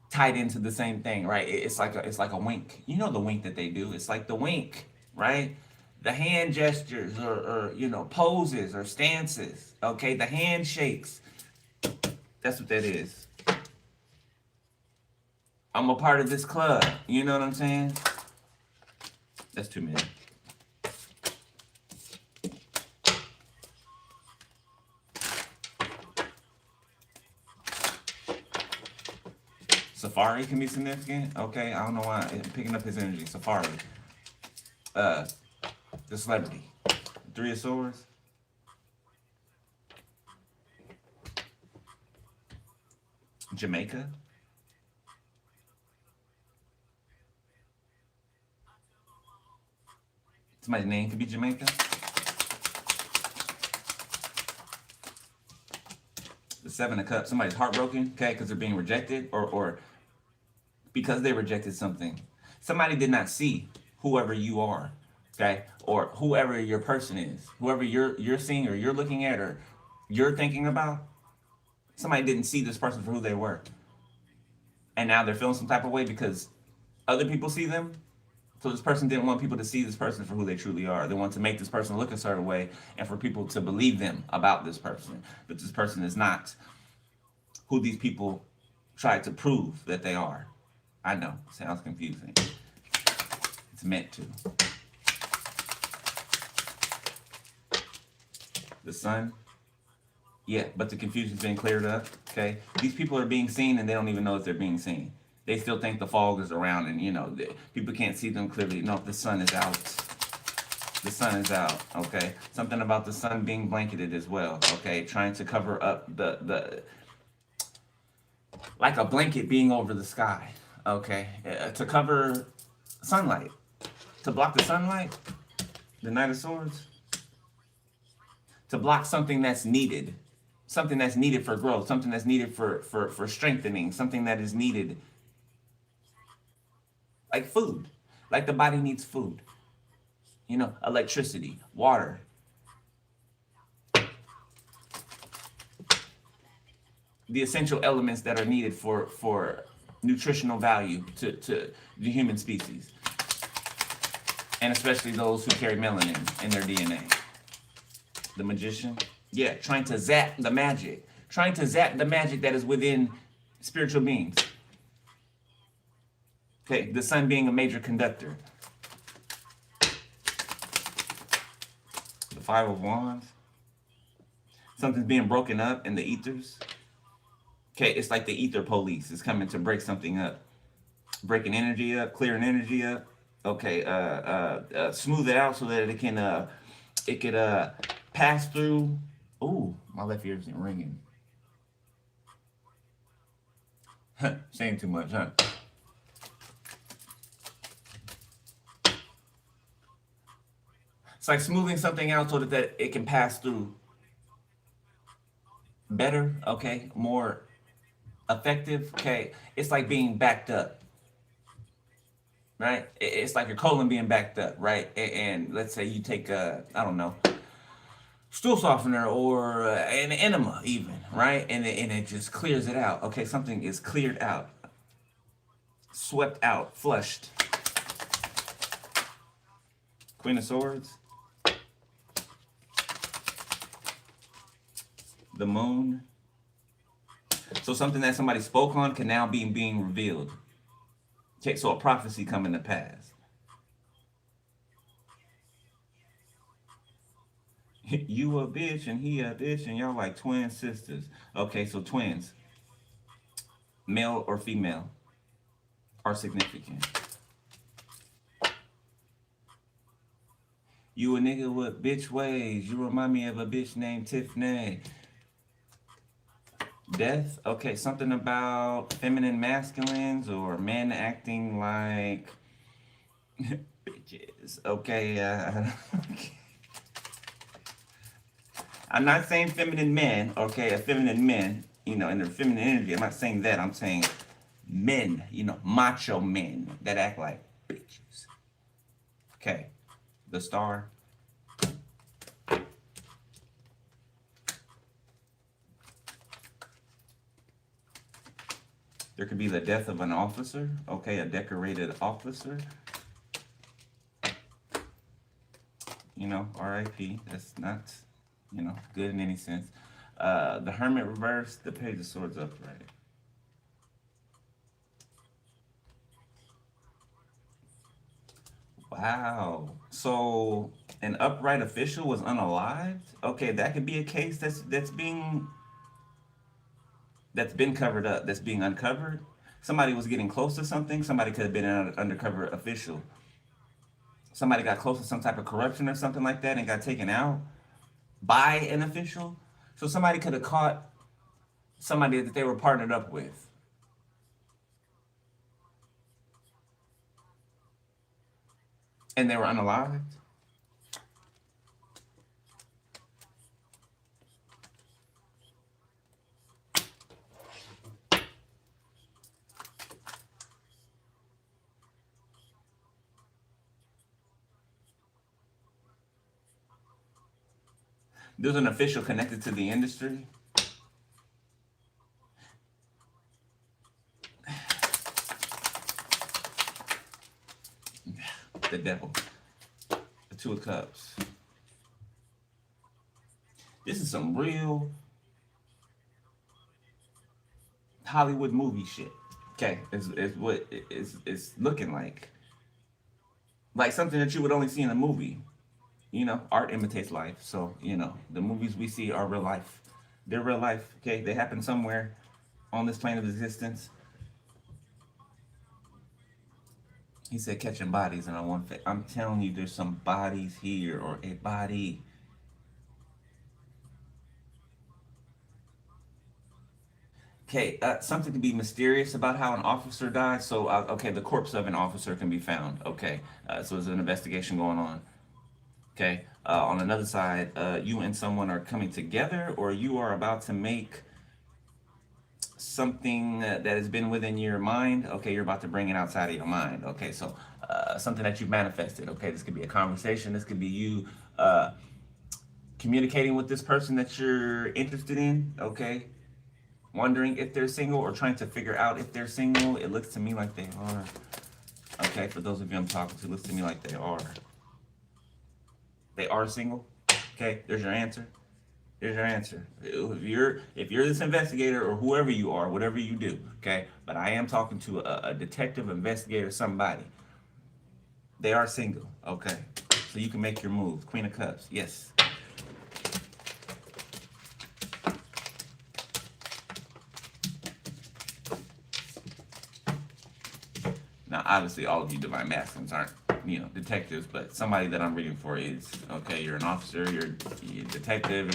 tied into the same thing, right? It's like a wink. You know the wink that they do. It's like the wink, right? The hand gestures or you know poses or stances. Okay, the handshakes. That's what that is. I'm a part of this club. You know what I'm saying? That's too many. Safari can be significant. Okay, I don't know why. I'm picking up his energy. Safari. The celebrity. Three of Swords. Jamaica. Somebody's name could be Jamaica. The Seven of Cups. Somebody's heartbroken, okay, because they're being rejected, or because they rejected something. Somebody did not see whoever you are, okay, or whoever your person is, whoever you're seeing or you're looking at or you're thinking about. Somebody didn't see this person for who they were, and now they're feeling some type of way because other people see them. So this person didn't want people to see this person for who they truly are. They want to make this person look a certain way and for people to believe them about this person. But this person is not who these people try to prove that they are. I know, sounds confusing. It's meant to. The sun. Yeah, but the confusion's been cleared up. Okay, these people are being seen and they don't even know if they're being seen. They still think the fog is around and people can't see them clearly. No, the sun is out. The sun is out. Okay, something about the sun being blanketed as well. Okay, trying to cover up the like a blanket being over the sky. Okay, to cover sunlight, to block the sunlight. The Knight of Swords. To block something that's needed for growth, something that's needed for strengthening, something that is needed like food, like the body needs food, electricity, water, the essential elements that are needed for nutritional value to the human species, and especially those who carry melanin in their DNA. The Magician, yeah, trying to zap the magic, that is within spiritual beings. Okay, the sun being a major conductor. The Five of Wands. Something's being broken up in the ethers. Okay, it's like the ether police is coming to break something up. Breaking energy up, clearing energy up. Okay, smooth it out so that it could pass through. Ooh, my left ear isn't ringing. Saying too much, huh? It's like smoothing something out so that it can pass through better, okay, more effective, okay. It's like being backed up, right? It's like your colon being backed up, right? And let's say you take I don't know, stool softener or an enema even, right? And it just clears it out. Okay, something is cleared out, swept out, flushed. Queen of Swords. The Moon. So something that somebody spoke on can now be being revealed. Okay, so a prophecy coming to pass. You a bitch and he a bitch and y'all like twin sisters. Okay, so twins, male or female, are significant. You a nigga with bitch ways. You remind me of a bitch named Tiffany. Death. Okay, something about feminine masculines or men acting like bitches. Okay, I'm not saying feminine men, okay, feminine men, in their feminine energy. I'm not saying that. I'm saying men, macho men that act like bitches. Okay, the Star. There could be the death of an officer, okay, a decorated officer. R.I.P. That's not, good in any sense. The Hermit reversed, the Page of Swords upright. Wow. So an upright official was unalived? Okay, that could be a case that's been covered up, that's being uncovered. Somebody was getting close to something. Somebody could have been an undercover official. Somebody got close to some type of corruption or something like that and got taken out by an official. So somebody could have caught somebody that they were partnered up with. And they were unalived. There's an official connected to the industry. The Devil. The Two of Cups. This is some real Hollywood movie shit. Okay, is what it's looking like. Like something that you would only see in a movie. art imitates life. So, the movies we see are real life. They're real life, okay? They happen somewhere on this plane of existence. He said catching bodies, and I'm telling you, there's some bodies here, or a body. Okay, something to be mysterious about how an officer died. So, okay, the corpse of an officer can be found. Okay, so there's an investigation going on. Okay, on another side, you and someone are coming together, or you are about to make something that has been within your mind. Okay, you're about to bring it outside of your mind. Okay, so something that you've manifested. Okay, this could be a conversation. This could be you communicating with this person that you're interested in. Okay, wondering if they're single or trying to figure out if they're single. It looks to me like they are. Okay, for those of you I'm talking to, it looks to me like they are. They are single. Okay, there's your answer. There's your answer. If you're this investigator or whoever you are, whatever you do, okay. But I am talking to a detective, investigator, somebody. They are single. Okay, so you can make your move. Queen of Cups. Yes. Now, obviously, all of you divine masculines aren't, detectives, but somebody that I'm reading for is, okay, you're an officer, you're a detective,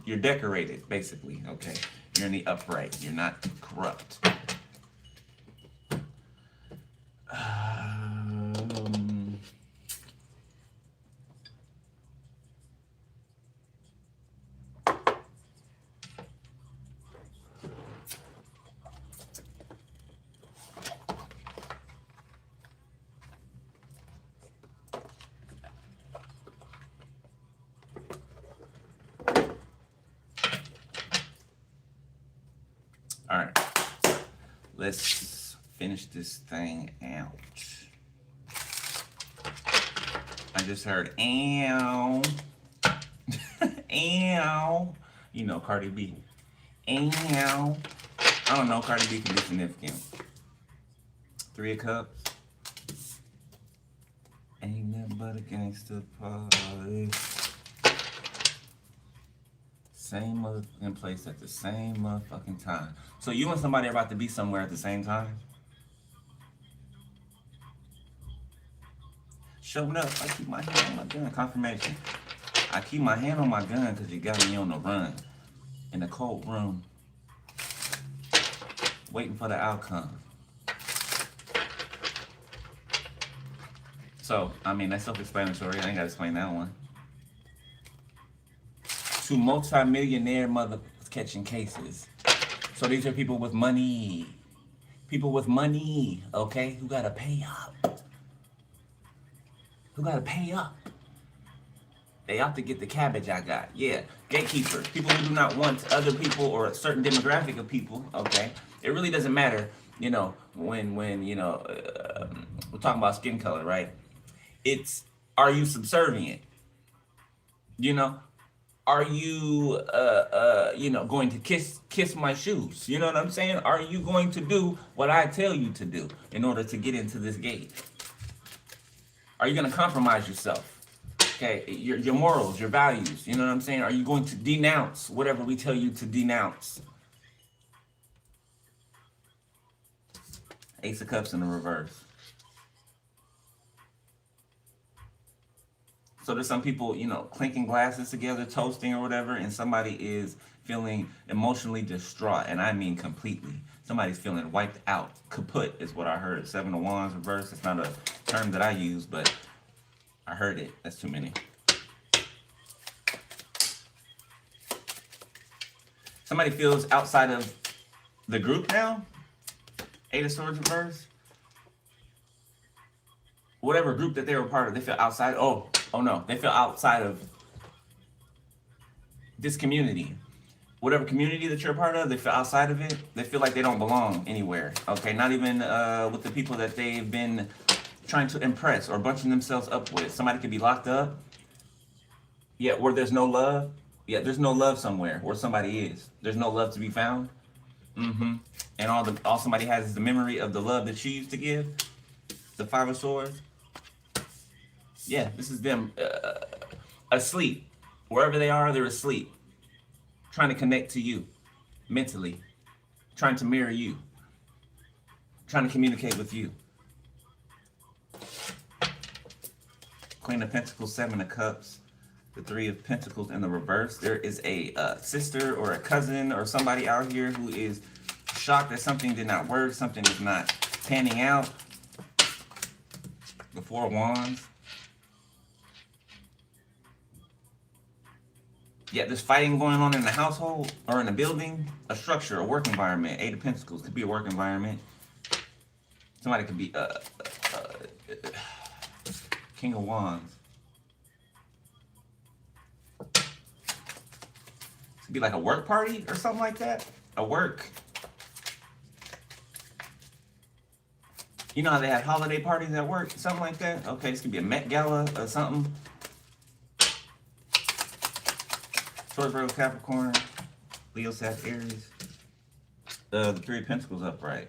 you're decorated, basically, okay? You're in the upright, you're not corrupt. All right, let's finish this thing out. I just heard, ow, ow. Cardi B. Ow. I don't know, Cardi B can be significant. 3 of Cups. Ain't nothing but a gangster party. Same motherfucking place at the same motherfucking time. So you and somebody are about to be somewhere at the same time? Showing up, I keep my hand on my gun. Confirmation. I keep my hand on my gun because you got me on the run. In the cold room. Waiting for the outcome. So, that's self-explanatory. I ain't got to explain that one. 2 multi-millionaire motherfuckers catching cases. So these are people with money. People with money, okay? Who gotta pay up. Who gotta pay up. They ought to get the cabbage I got. Yeah, gatekeepers. People who do not want other people or a certain demographic of people, okay? It really doesn't matter, when we're talking about skin color, right? It's, are you subservient? Are you going to kiss my shoes? You know what I'm saying? Are you going to do what I tell you to do in order to get into this gate? Are you going to compromise yourself? Okay, your morals, your values, you know what I'm saying? Are you going to denounce whatever we tell you to denounce? Ace of Cups in the reverse. So there's some people, clinking glasses together, toasting or whatever, and somebody is feeling emotionally distraught, and I mean completely. Somebody's feeling wiped out. Kaput is what I heard. 7 of Wands reverse. It's not a term that I use, but I heard it. That's too many. Somebody feels outside of the group now. 8 of Swords reverse. Whatever group that they were part of, they feel outside. Oh no, they feel outside of this community. Whatever community that you're a part of, they feel outside of it. They feel like they don't belong anywhere. Okay, not even with the people that they've been trying to impress or bunching themselves up with. Somebody could be locked up. Yeah, where there's no love. Yeah, there's no love somewhere where somebody is. There's no love to be found. And all somebody has is the memory of the love that you used to give. The 5 of Swords. Yeah, this is them asleep. Wherever they are, they're asleep, trying to connect to you mentally, trying to mirror you, trying to communicate with you. Queen of Pentacles, Seven of Cups, the Three of Pentacles in the reverse. There is a sister or a cousin or somebody out here who is shocked that something did not work, something is not panning out. The Four of Wands. Yeah, there's fighting going on in the household or in a building, a structure, a work environment. Eight of Pentacles could be a work environment. Somebody could be King of Wands. It could be like a work party or something like that. A work. You know how they have holiday parties at work? Something like that? Okay, this could be a Met Gala or something. Taurus, Virgo, Capricorn, Leo, Sag, Aries. The Three of Pentacles upright.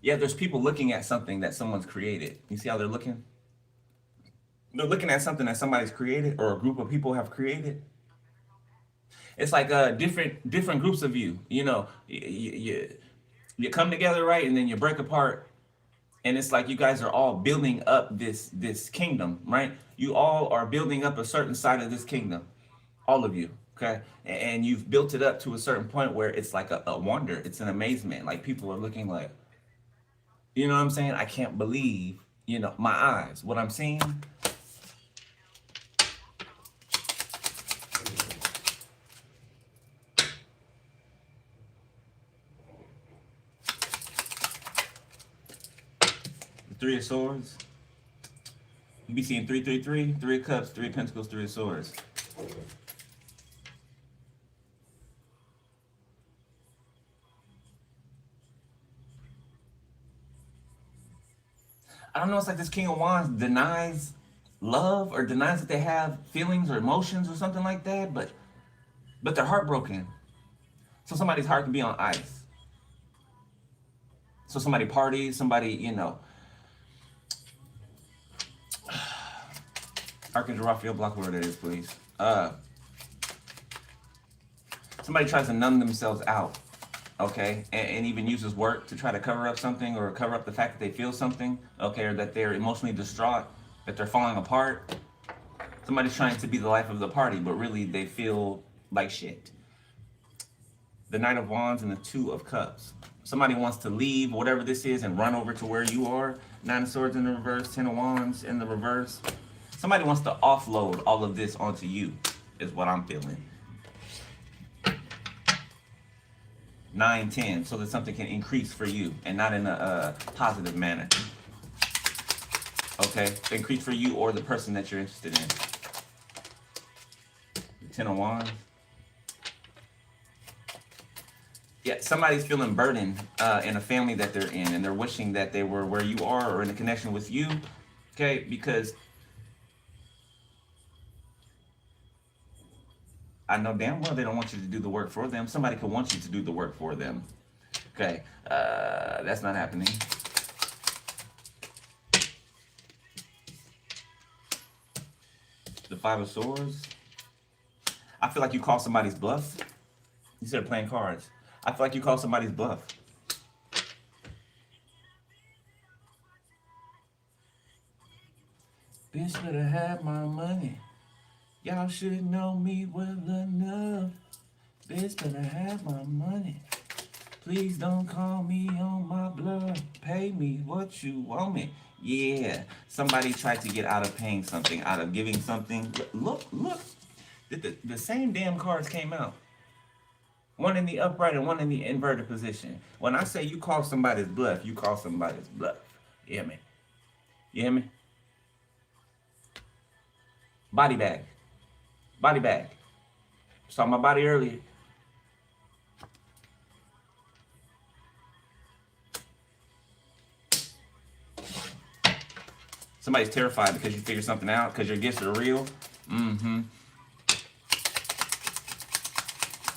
Yeah, there's people looking at something that someone's created. You see how they're looking? They're looking at something that somebody's created or a group of people have created. It's like different groups of you. You know, you come together, right? And then you break apart. And it's like you guys are all building up this kingdom, right? You all are building up a certain side of this kingdom. All of you, okay? And you've built it up to a certain point where it's like a wonder. It's an amazement. Like people are looking like, you know what I'm saying? I can't believe, you know, my eyes, what I'm seeing. The Three of Swords. You be seeing 333, Three of Cups, Three of Pentacles, Three of Swords. I don't know, it's like this King of Wands denies love or denies that they have feelings or emotions or something like that, but they're heartbroken. So somebody's heart can be on ice. So somebody parties, somebody, you know. Archangel Raphael, block where it is, please. Somebody tries to numb themselves out, okay, and even uses work to try to cover up something or cover up the fact that they feel something, okay, or that they're emotionally distraught, that they're falling apart. Somebody's trying to be the life of the party, but really they feel like shit. The Knight of Wands and the Two of Cups. Somebody wants to leave, whatever this is, and run over to where you are. Nine of Swords in the reverse, Ten of Wands in the reverse. Somebody wants to offload all of this onto you, is what I'm feeling. 9, 10, so that something can increase for you and not in a positive manner. Okay, increase for you or the person that you're interested in. The 10 of Wands. Yeah, somebody's feeling burdened in a family that they're in, and they're wishing that they were where you are or in a connection with you. Okay, because I know damn well they don't want you to do the work for them. Somebody could want you to do the work for them. Okay, that's not happening. The Five of Swords. I feel like you call somebody's bluff instead of playing cards. I feel like you call somebody's bluff. Bitch better have my money. Y'all should know me well enough. Bitch better have my money. Please don't call me on my bluff. Pay me what you want me. Yeah, somebody tried to get out of paying something, out of giving something. Look. The same damn cards came out. One in the upright and one in the inverted position. When I say you call somebody's bluff, you call somebody's bluff. You hear me? You hear me? Body bag. Body bag. Saw my body earlier. Somebody's terrified because you figured something out, because your gifts are real. Mm-hmm.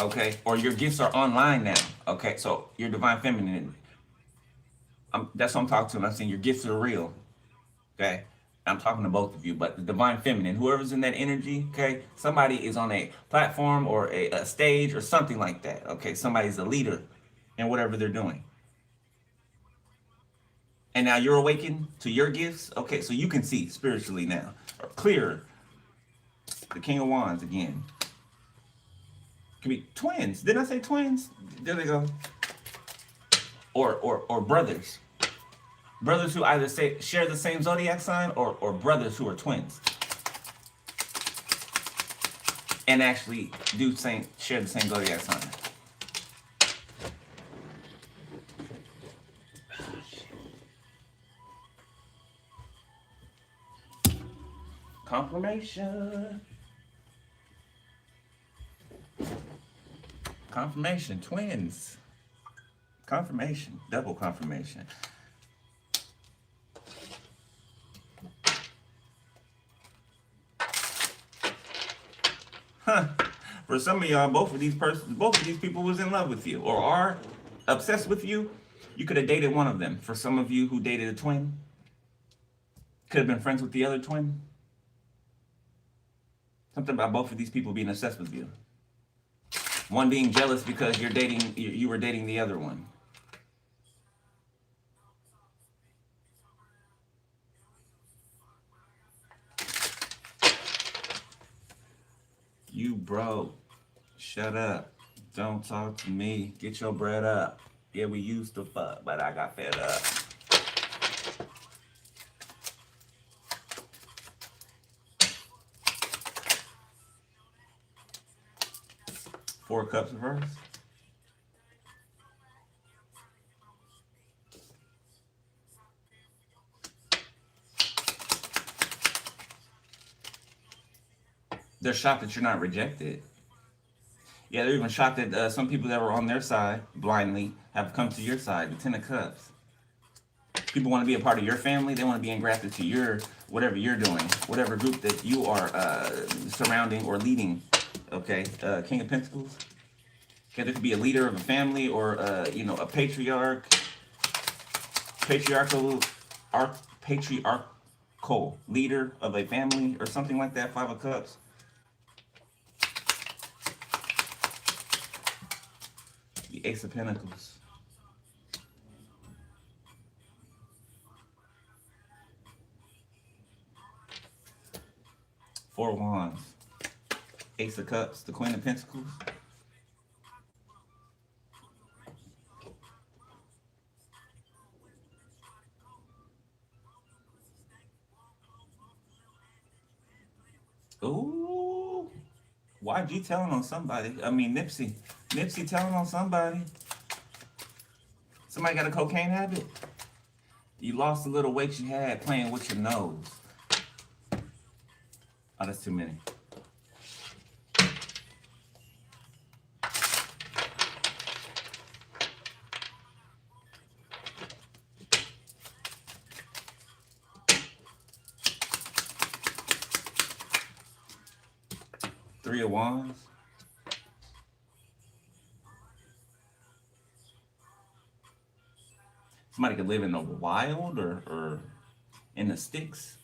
Okay, or your gifts are online now. Okay, so your divine feminine. That's what I'm talking to. I'm saying your gifts are real. Okay, I'm talking to both of you, but the divine feminine, whoever's in that energy, okay, somebody is on a platform or a stage or something like that, okay, somebody's a leader in whatever they're doing. And now you're awakened to your gifts, okay, so you can see spiritually now, or clearer. The King of Wands again. Can be twins. Didn't I say twins? There they go. Or brothers. Brothers who either share the same zodiac sign or brothers who are twins. And actually share the same zodiac sign. Confirmation. Confirmation. Twins. Confirmation. Double confirmation. Huh. For some of y'all, both of these people was in love with you or are obsessed with you. You could have dated one of them. For some of you who dated a twin, could have been friends with the other twin. Something about both of these people being obsessed with you. One being jealous because you were dating the other one. You broke. Shut up. Don't talk to me. Get your bread up. Yeah, we used to fuck, but I got fed up. Four of Cups reverse. They're shocked that you're not rejected. Yeah, they're even shocked that some people that were on their side blindly have come to your side. The Ten of Cups. People want to be a part of your family. They want to be engrafted to your whatever you're doing, whatever group that you are surrounding or leading. Okay, King of Pentacles. Okay, there could be a leader of a family or a patriarchal leader of a family or something like that. Five of Cups. The Ace of Pentacles. Four of Wands. Ace of Cups. The Queen of Pentacles. Ooh. YG telling on somebody. I mean, Nipsey. Nipsey telling on somebody. Somebody got a cocaine habit? You lost a little weight you had playing with your nose. Oh, that's too many. Three of Wands. Somebody could live in the wild or in the sticks.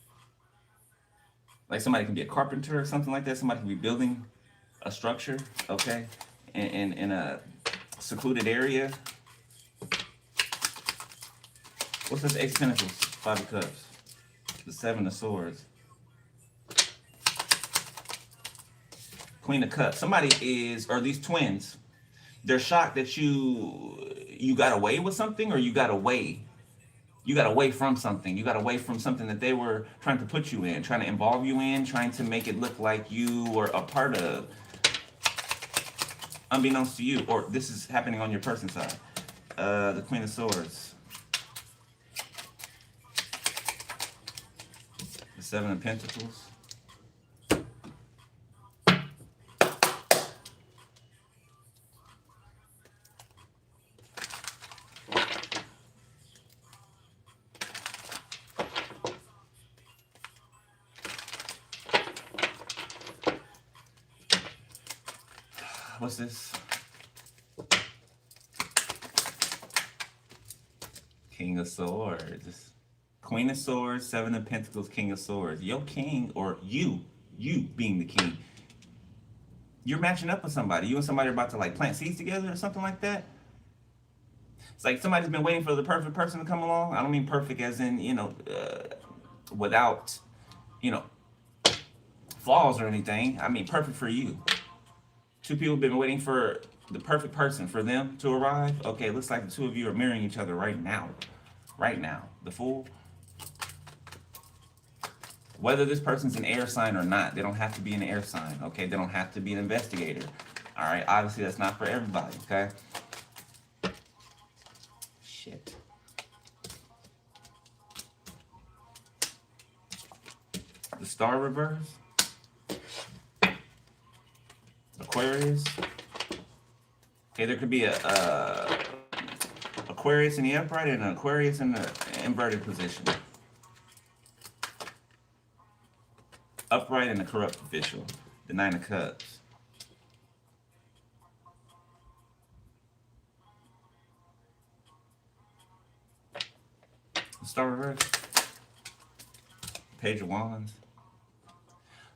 Like somebody can be a carpenter or something like that. Somebody can be building a structure, okay, in a secluded area. What's this Ace of Pentacles? Five of Cups. The Seven of Swords. Queen of Cups. Somebody or these twins, they're shocked that you got away with something, or you got away from something. You got away from something that they were trying to put you in, trying to involve you in, trying to make it look like you were a part of, unbeknownst to you, or this is happening on your person's side. The Queen of Swords. The Seven of Pentacles. What's this? King of Swords. Queen of Swords, Seven of Pentacles, King of Swords. Your king, or you being the king, you're matching up with somebody. You and somebody are about to like plant seeds together or something like that. It's like somebody's been waiting for the perfect person to come along. I don't mean perfect as in, without, you know, flaws or anything. I mean perfect for you. Two people have been waiting for the perfect person for them to arrive. Okay, it looks like the two of you are marrying each other right now. Right now. The Fool. Whether this person's an air sign or not, they don't have to be an air sign. Okay, they don't have to be an investigator. All right, obviously that's not for everybody. Okay. Shit. The Star reverse. Aquarius. Okay, there could be a Aquarius in the upright and an Aquarius in the inverted position. Upright and the corrupt official. The Nine of Cups. Star reverse. Page of Wands.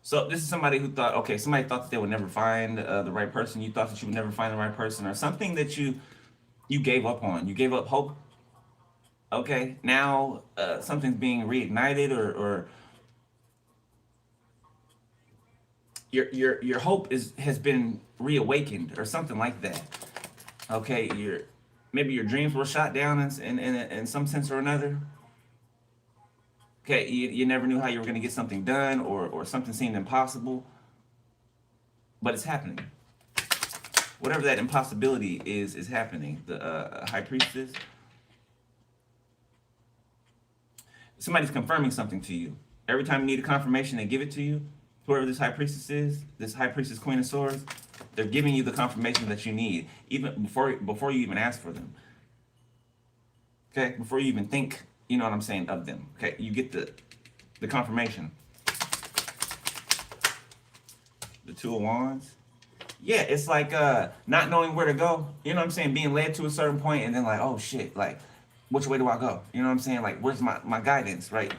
So this is somebody who thought, okay, somebody thought that they would never find the right person. You thought that you would never find the right person, or something that you gave up on. You gave up hope. Okay, now something's being reignited, or your hope has been reawakened, or something like that. Okay, maybe your dreams were shot down in some sense or another. Okay, you never knew how you were going to get something done, or something seemed impossible, but it's happening. Whatever that impossibility is happening. The High Priestess. Somebody's confirming something to you. Every time you need a confirmation, they give it to you. Whoever this High Priestess is, this High Priestess Queen of Swords, they're giving you the confirmation that you need, even before you even ask for them. Okay, before you even think, you know what I'm saying, of them. Okay, you get the confirmation. The Two of Wands. Yeah, it's like not knowing where to go. You know what I'm saying? Being led to a certain point and then like, oh shit, like, which way do I go? You know what I'm saying? Like, where's my guidance, right?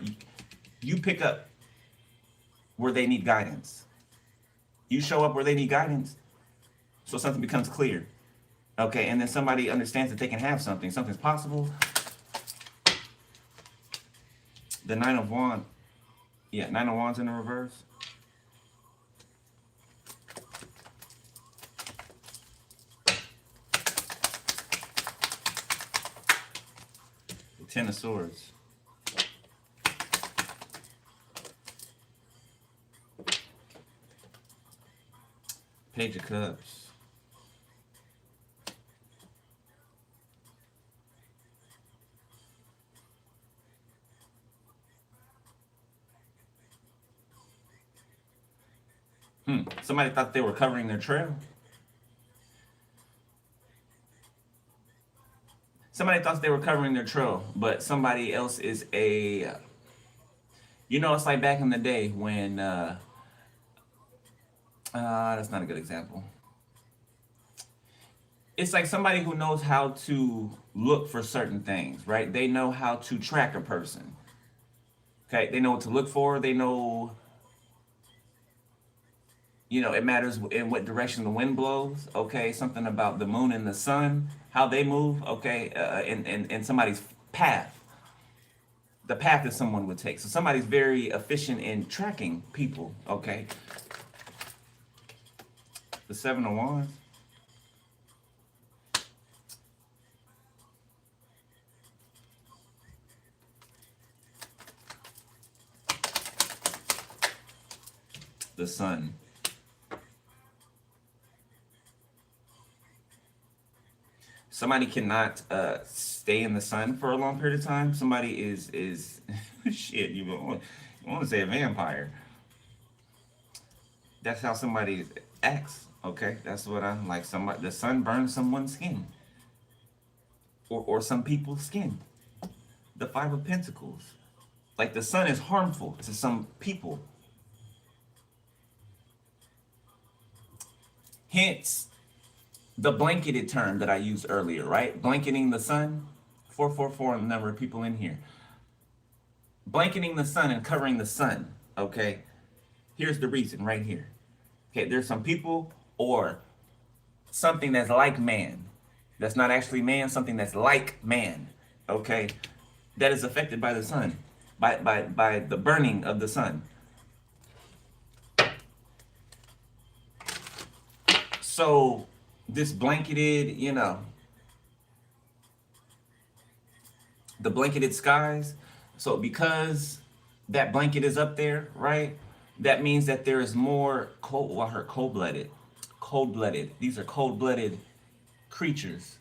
You pick up where they need guidance. You show up where they need guidance, so something becomes clear. Okay, and then somebody understands that they can have something. Something's possible. The Nine of Wands. Yeah, Nine of Wands in the reverse. The Ten of Swords. Page of Cups. Somebody thought they were covering their trail. Somebody thought they were covering their trail, but somebody else is a... You know, it's like back in the day when... that's not a good example. It's like somebody who knows how to look for certain things, right? They know how to track a person. Okay, they know what to look for. They know... You know, it matters in what direction the wind blows. Okay, something about the moon and the sun, how they move. Okay, in somebody's path, the path that someone would take. So somebody's very efficient in tracking people. Okay, the Seven of Wands. The Sun. Somebody cannot stay in the sun for a long period of time. Somebody is shit. You want to say a vampire? That's how somebody acts. Okay, that's what I'm like. Somebody, the sun burns someone's skin, or some people's skin. The Five of Pentacles. Like the sun is harmful to some people. Hence the blanketed term that I used earlier, right? Blanketing the sun. 444 and the number of people in here. Blanketing the sun and covering the sun. Okay, here's the reason right here. Okay, there's some people or something that's like man, that's not actually man, something that's like man. Okay, that is affected by the sun, by the burning of the sun. So this blanketed, the blanketed skies. So because that blanket is up there, right? That means that there is more cold. Well, I heard cold-blooded. Cold-blooded. These are cold-blooded creatures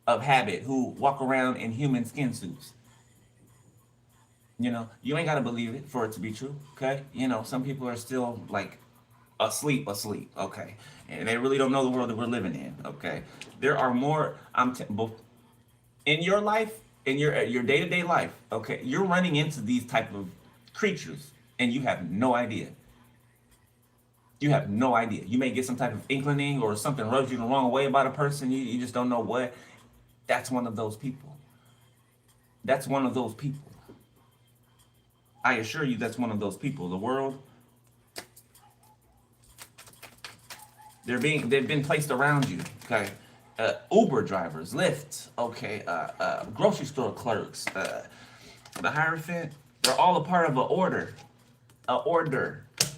of habit who walk around in human skin suits. You ain't gotta believe it for it to be true. Okay. Some people are still like asleep. Okay, and they really don't know the world that we're living in. Okay, there are more. Both in your life, in your day to day life. Okay, you're running into these type of creatures, and you have no idea. You have no idea. You may get some type of inkling or something rubs you the wrong way about a person. You just don't know what. That's one of those people. That's one of those people. I assure you, that's one of those people. The world, they've been placed around you. Okay, Uber drivers, Lyft. Okay, grocery store clerks, the Hierophant. They're all a part of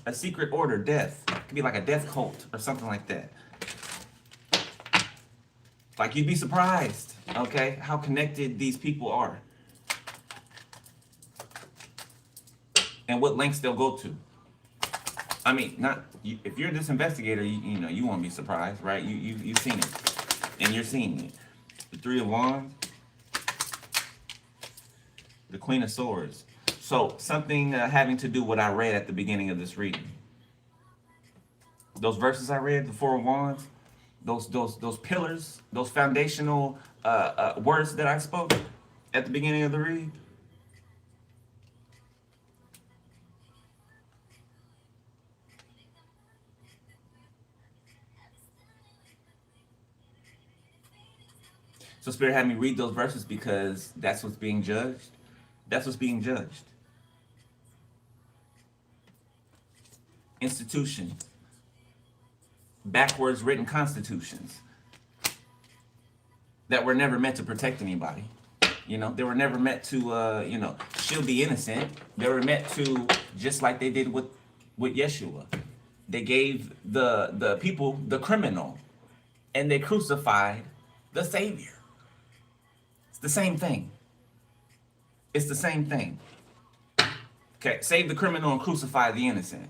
a secret order, death. It could be like a death cult or something like that. Like you'd be surprised, okay, how connected these people are, and what lengths they'll go to. I mean, not if you're this investigator, you won't be surprised, right? You've seen it, and you're seeing it. The Three of Wands, the Queen of Swords. So something having to do with what I read at the beginning of this reading. Those verses I read, the Four of Wands, those pillars, those foundational words that I spoke at the beginning of the read. So Spirit had me read those verses because that's what's being judged. That's what's being judged. Institutions, backwards written constitutions that were never meant to protect anybody. They were never meant to, shield the innocent. They were meant to, just like they did with Yeshua. They gave the people the criminal, and they crucified the Savior. It's the same thing. It's the same thing. Okay, save the criminal and crucify the innocent.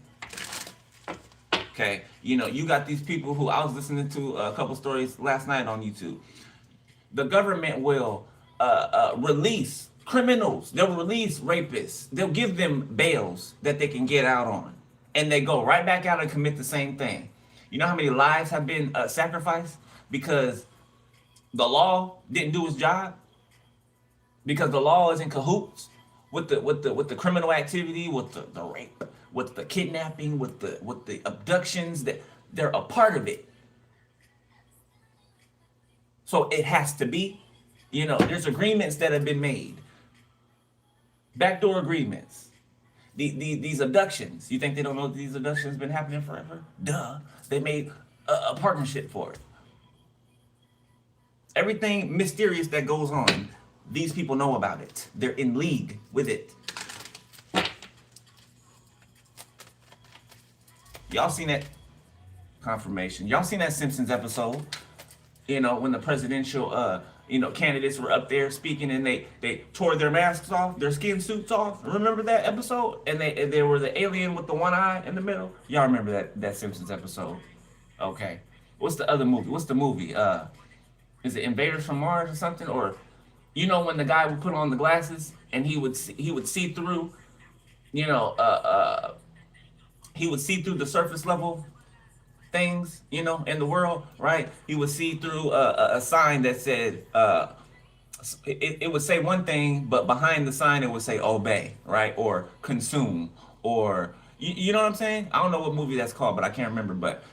Okay, you got these people who I was listening to a couple stories last night on YouTube. The government will release criminals. They'll release rapists. They'll give them bails that they can get out on, and they go right back out and commit the same thing. You know how many lives have been sacrificed because the law didn't do its job? Because the law is in cahoots with the criminal activity, with the rape, with the kidnapping, with the abductions, that they're a part of it. So it has to be, there's agreements that have been made. Backdoor agreements. These abductions. You think they don't know that these abductions have been happening forever? Duh. They made a partnership for it. Everything mysterious that goes on, these people know about it. They're in league with it. Y'all seen that confirmation? Y'all seen that Simpsons episode? When the presidential candidates were up there speaking and they tore their masks off, their skin suits off. Remember that episode? And they were the alien with the one eye in the middle. Y'all remember that Simpsons episode? Okay. What's the other movie? What's the movie? Is it Invaders from Mars or something? Or when the guy would put on the glasses and he would see through, he would see through the surface level things, in the world, right? He would see through a sign that said, it would say one thing, but behind the sign it would say obey, right? Or consume, or, you know what I'm saying? I don't know what movie that's called, but I can't remember. But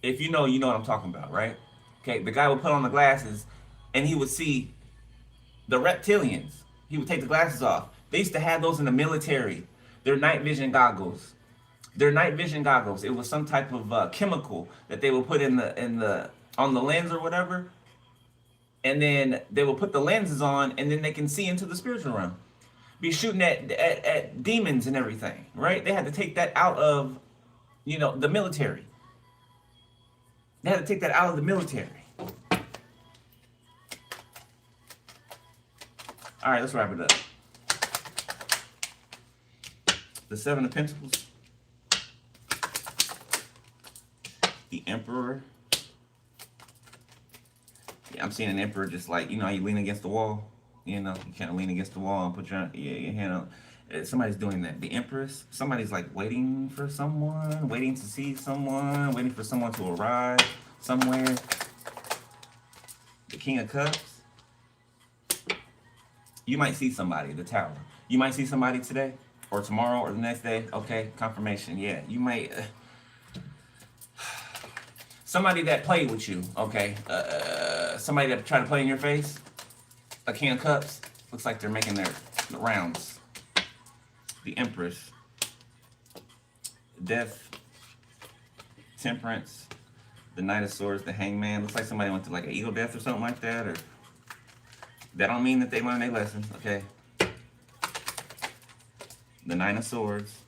if you know what I'm talking about, right? Okay, the guy would put on the glasses and he would see the reptilians. He would take the glasses off They used to have those in the military. Their night vision goggles. Their night vision goggles. It was some type of chemical that they would put in the on the lens or whatever, and then they will put the lenses on, and then they can see into the spiritual realm. Be shooting at demons and everything, right? They had to take that out of, the military. They had to take that out of the military. All right, let's wrap it up. The Seven of Pentacles, the Emperor. Yeah, I'm seeing an Emperor just like, how you lean against the wall. You kind of lean against the wall and put your hand on. Somebody's doing that. The Empress, somebody's like waiting for someone, waiting to see someone, waiting for someone to arrive somewhere. The King of Cups. You might see somebody, the Tower. You might see somebody today or tomorrow or the next day. Okay, confirmation. Yeah, you might. Somebody that played with you. Okay, somebody that tried to play in your face. A King of Cups. Looks like they're making their rounds. The Empress. Death. Temperance. The Knight of Swords. The Hangman. Looks like somebody went to like an ego death or something like that. Or that don't mean that they learned their lessons. Okay. The Nine of Swords.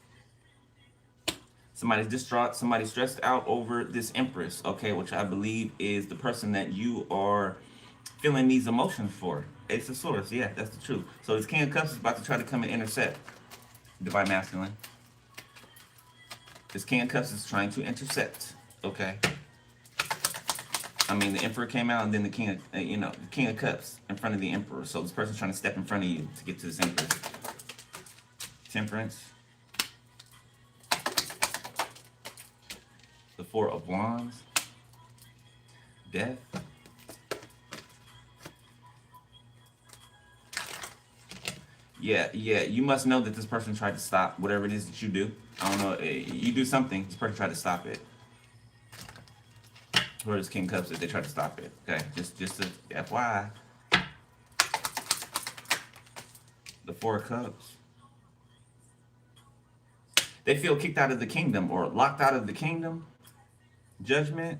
Somebody's distraught. Somebody's stressed out over this Empress. Okay, which I believe is the person that you are feeling these emotions for. Ace of Swords, yeah, that's the truth. So this King of Cups is about to try to come and intercept. Divine Masculine. This King of Cups is trying to intercept. Okay. I mean, the Emperor came out, and then the King of, the King of Cups in front of the Emperor. So this person's trying to step in front of you to get to this Empress. Temperance. The Four of Wands. Death. Yeah, you must know that this person tried to stop whatever it is that you do. I don't know, you do something, this person tried to stop it. Where is King Cups if they try to stop it? Okay, just a FYI. The Four of Cups. They feel kicked out of the kingdom or locked out of the kingdom. Judgment.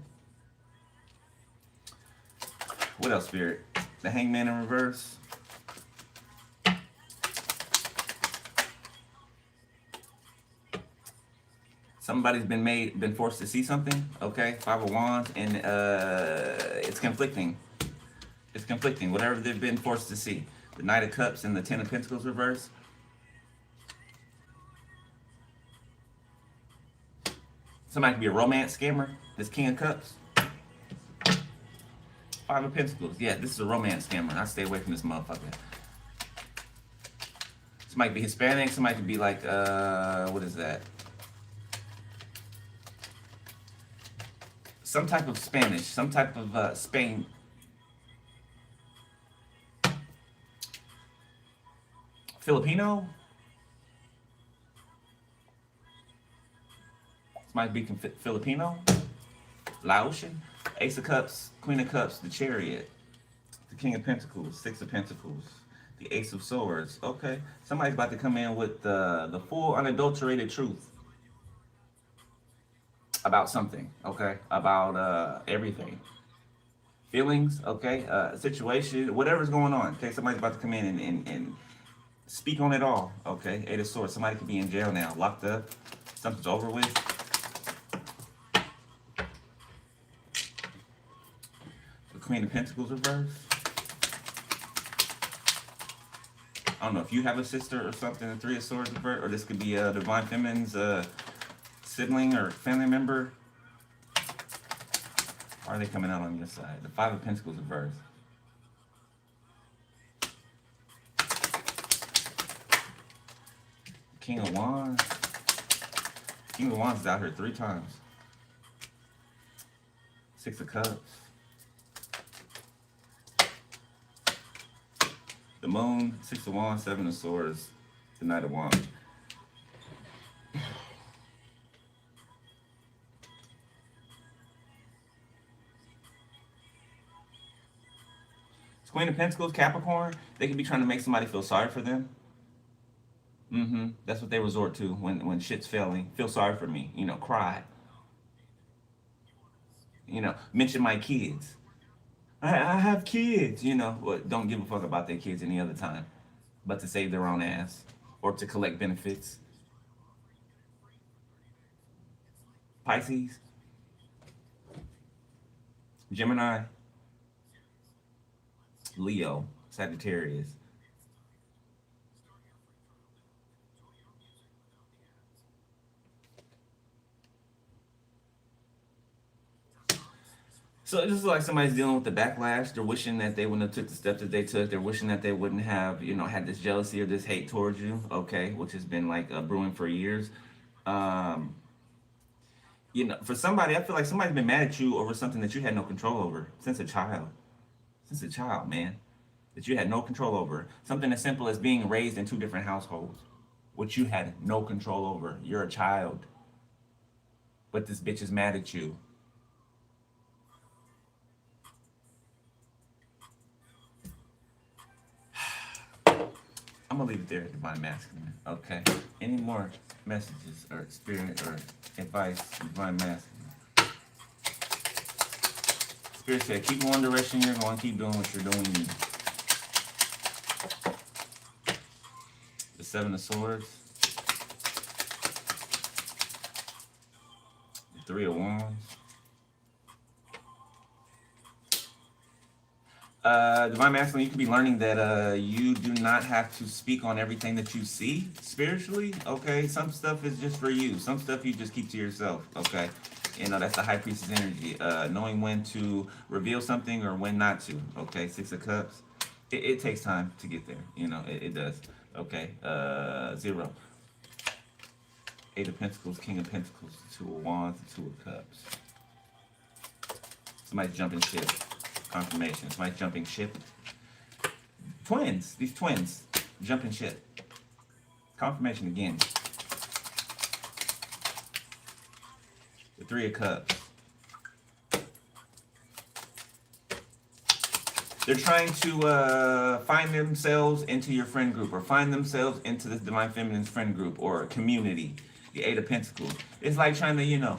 What else, Spirit? The Hangman in reverse. Somebody's been forced to see something, okay? Five of Wands, and it's conflicting. It's conflicting, whatever they've been forced to see. The Knight of Cups and the Ten of Pentacles reverse. Somebody could be a romance scammer. This King of Cups. Five of Pentacles. Yeah, this is a romance scammer. I stay away from this motherfucker. Somebody could be Hispanic. Somebody could be like, what is that? Some type of Spanish, some type of Spain. Filipino? This might be Filipino. Laotian. Ace of Cups, Queen of Cups, the Chariot. The King of Pentacles, Six of Pentacles. The Ace of Swords. Okay. Somebody's about to come in with the full unadulterated truth. About something, okay? About everything. Feelings, okay? Situation, whatever's going on, okay? Somebody's about to come in and speak on it all, okay? Eight of Swords. Somebody could be in jail now, locked up. Something's over with. The Queen of Pentacles reverse. I don't know if you have a sister or something, the Three of Swords reverse, or this could be Divine Feminine's sibling or family member. Or are they coming out on your side? The Five of Pentacles reverse. King of Wands. King of Wands is out here 3 times. Six of Cups. The Moon, Six of Wands, Seven of Swords, the Knight of Wands. Queen of Pentacles, Capricorn, they could be trying to make somebody feel sorry for them. That's what they resort to when shit's failing. Feel sorry for me. Cry. Mention my kids. I have kids. Well, don't give a fuck about their kids any other time, but to save their own ass or to collect benefits. Pisces, Gemini, Leo, Sagittarius. So it's just like somebody's dealing with the backlash. They're wishing that they wouldn't have took the steps that they took. They're wishing that they wouldn't have, had this jealousy or this hate towards you. Okay, which has been like brewing for years. Um, for somebody, I feel like somebody's been mad at you over something that you had no control over since a child. Since a child, man, that you had no control over. Something as simple as being raised in two different households, which you had no control over. You're a child, but this bitch is mad at you. I'm gonna leave it there, Divine Masculine. Okay. Any more messages or experience or advice, Divine Masculine? Spirit said, keep going the direction you're going, keep doing what you're doing. The Seven of Swords. The Three of Wands. Divine Masculine, you could be learning that you do not have to speak on everything that you see spiritually, okay? Some stuff is just for you. Some stuff you just keep to yourself, okay? That's the High Priestess energy. Knowing when to reveal something or when not to, okay? Six of Cups. It takes time to get there, it does. Okay, 0. Eight of Pentacles, King of Pentacles, Two of Wands, Two of Cups. Somebody's jumping ship. Confirmation. Somebody's jumping ship. Twins. These twins jumping ship. Confirmation again. The Three of Cups. They're trying to find themselves into your friend group or find themselves into this Divine Feminine's friend group or community. The Eight of Pentacles. It's like trying to,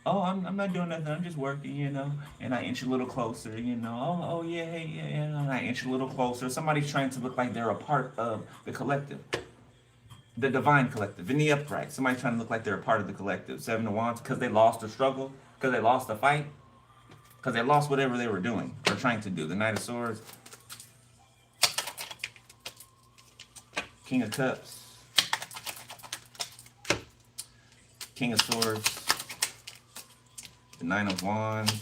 oh, I'm not doing nothing. I'm just working, and I inch a little closer, oh, yeah, hey, yeah, and I inch a little closer. Somebody's trying to look like they're a part of the collective, the divine collective, in the upright. Somebody's trying to look like they're a part of the collective. Seven of Wands, because they lost a struggle, because they lost a fight, because they lost whatever they were doing or trying to do. The Knight of Swords, King of Cups, King of Swords, the Nine of Wands,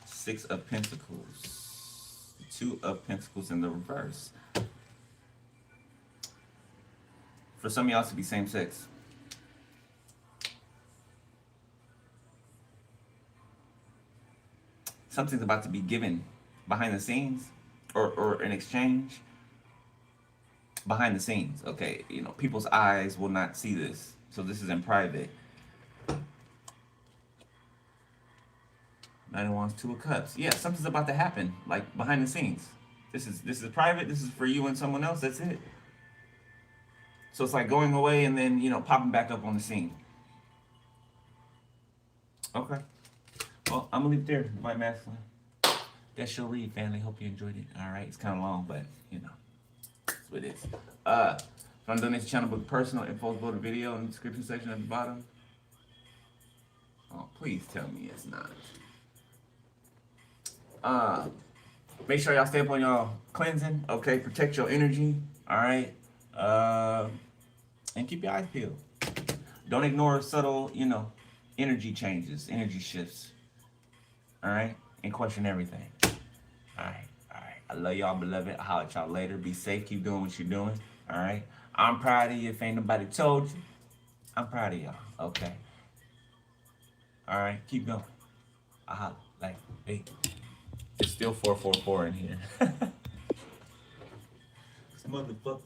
Six of Pentacles, Two of Pentacles in the reverse. For some of y'all to be same sex. Something's about to be given behind the scenes or an exchange behind the scenes. Okay, people's eyes will not see this. So this is in private. Nine of Wands, Two of Cups. Yeah, something's about to happen, like behind the scenes. This is private. This is for you and someone else. That's it. So it's like going away and then popping back up on the scene. Okay. Well, I'm gonna leave it there, Divine Masculine. That's your read, family. Hope you enjoyed it. All right, it's kind of long, but that's what it is. If I'm doing this channel with personal info, below the video in the description section at the bottom. Oh, please tell me it's not. Make sure y'all stay up on y'all cleansing, okay? Protect your energy, all right? And keep your eyes peeled. Don't ignore subtle, energy changes, energy shifts, all right? And question everything. All right. I love y'all, beloved. I'll holler at y'all later. Be safe. Keep doing what you're doing, all right? I'm proud of you. If ain't nobody told you, I'm proud of y'all, okay? All right, keep going. I'll holler. Like, hey. It's still 444 in here. This motherfucker love.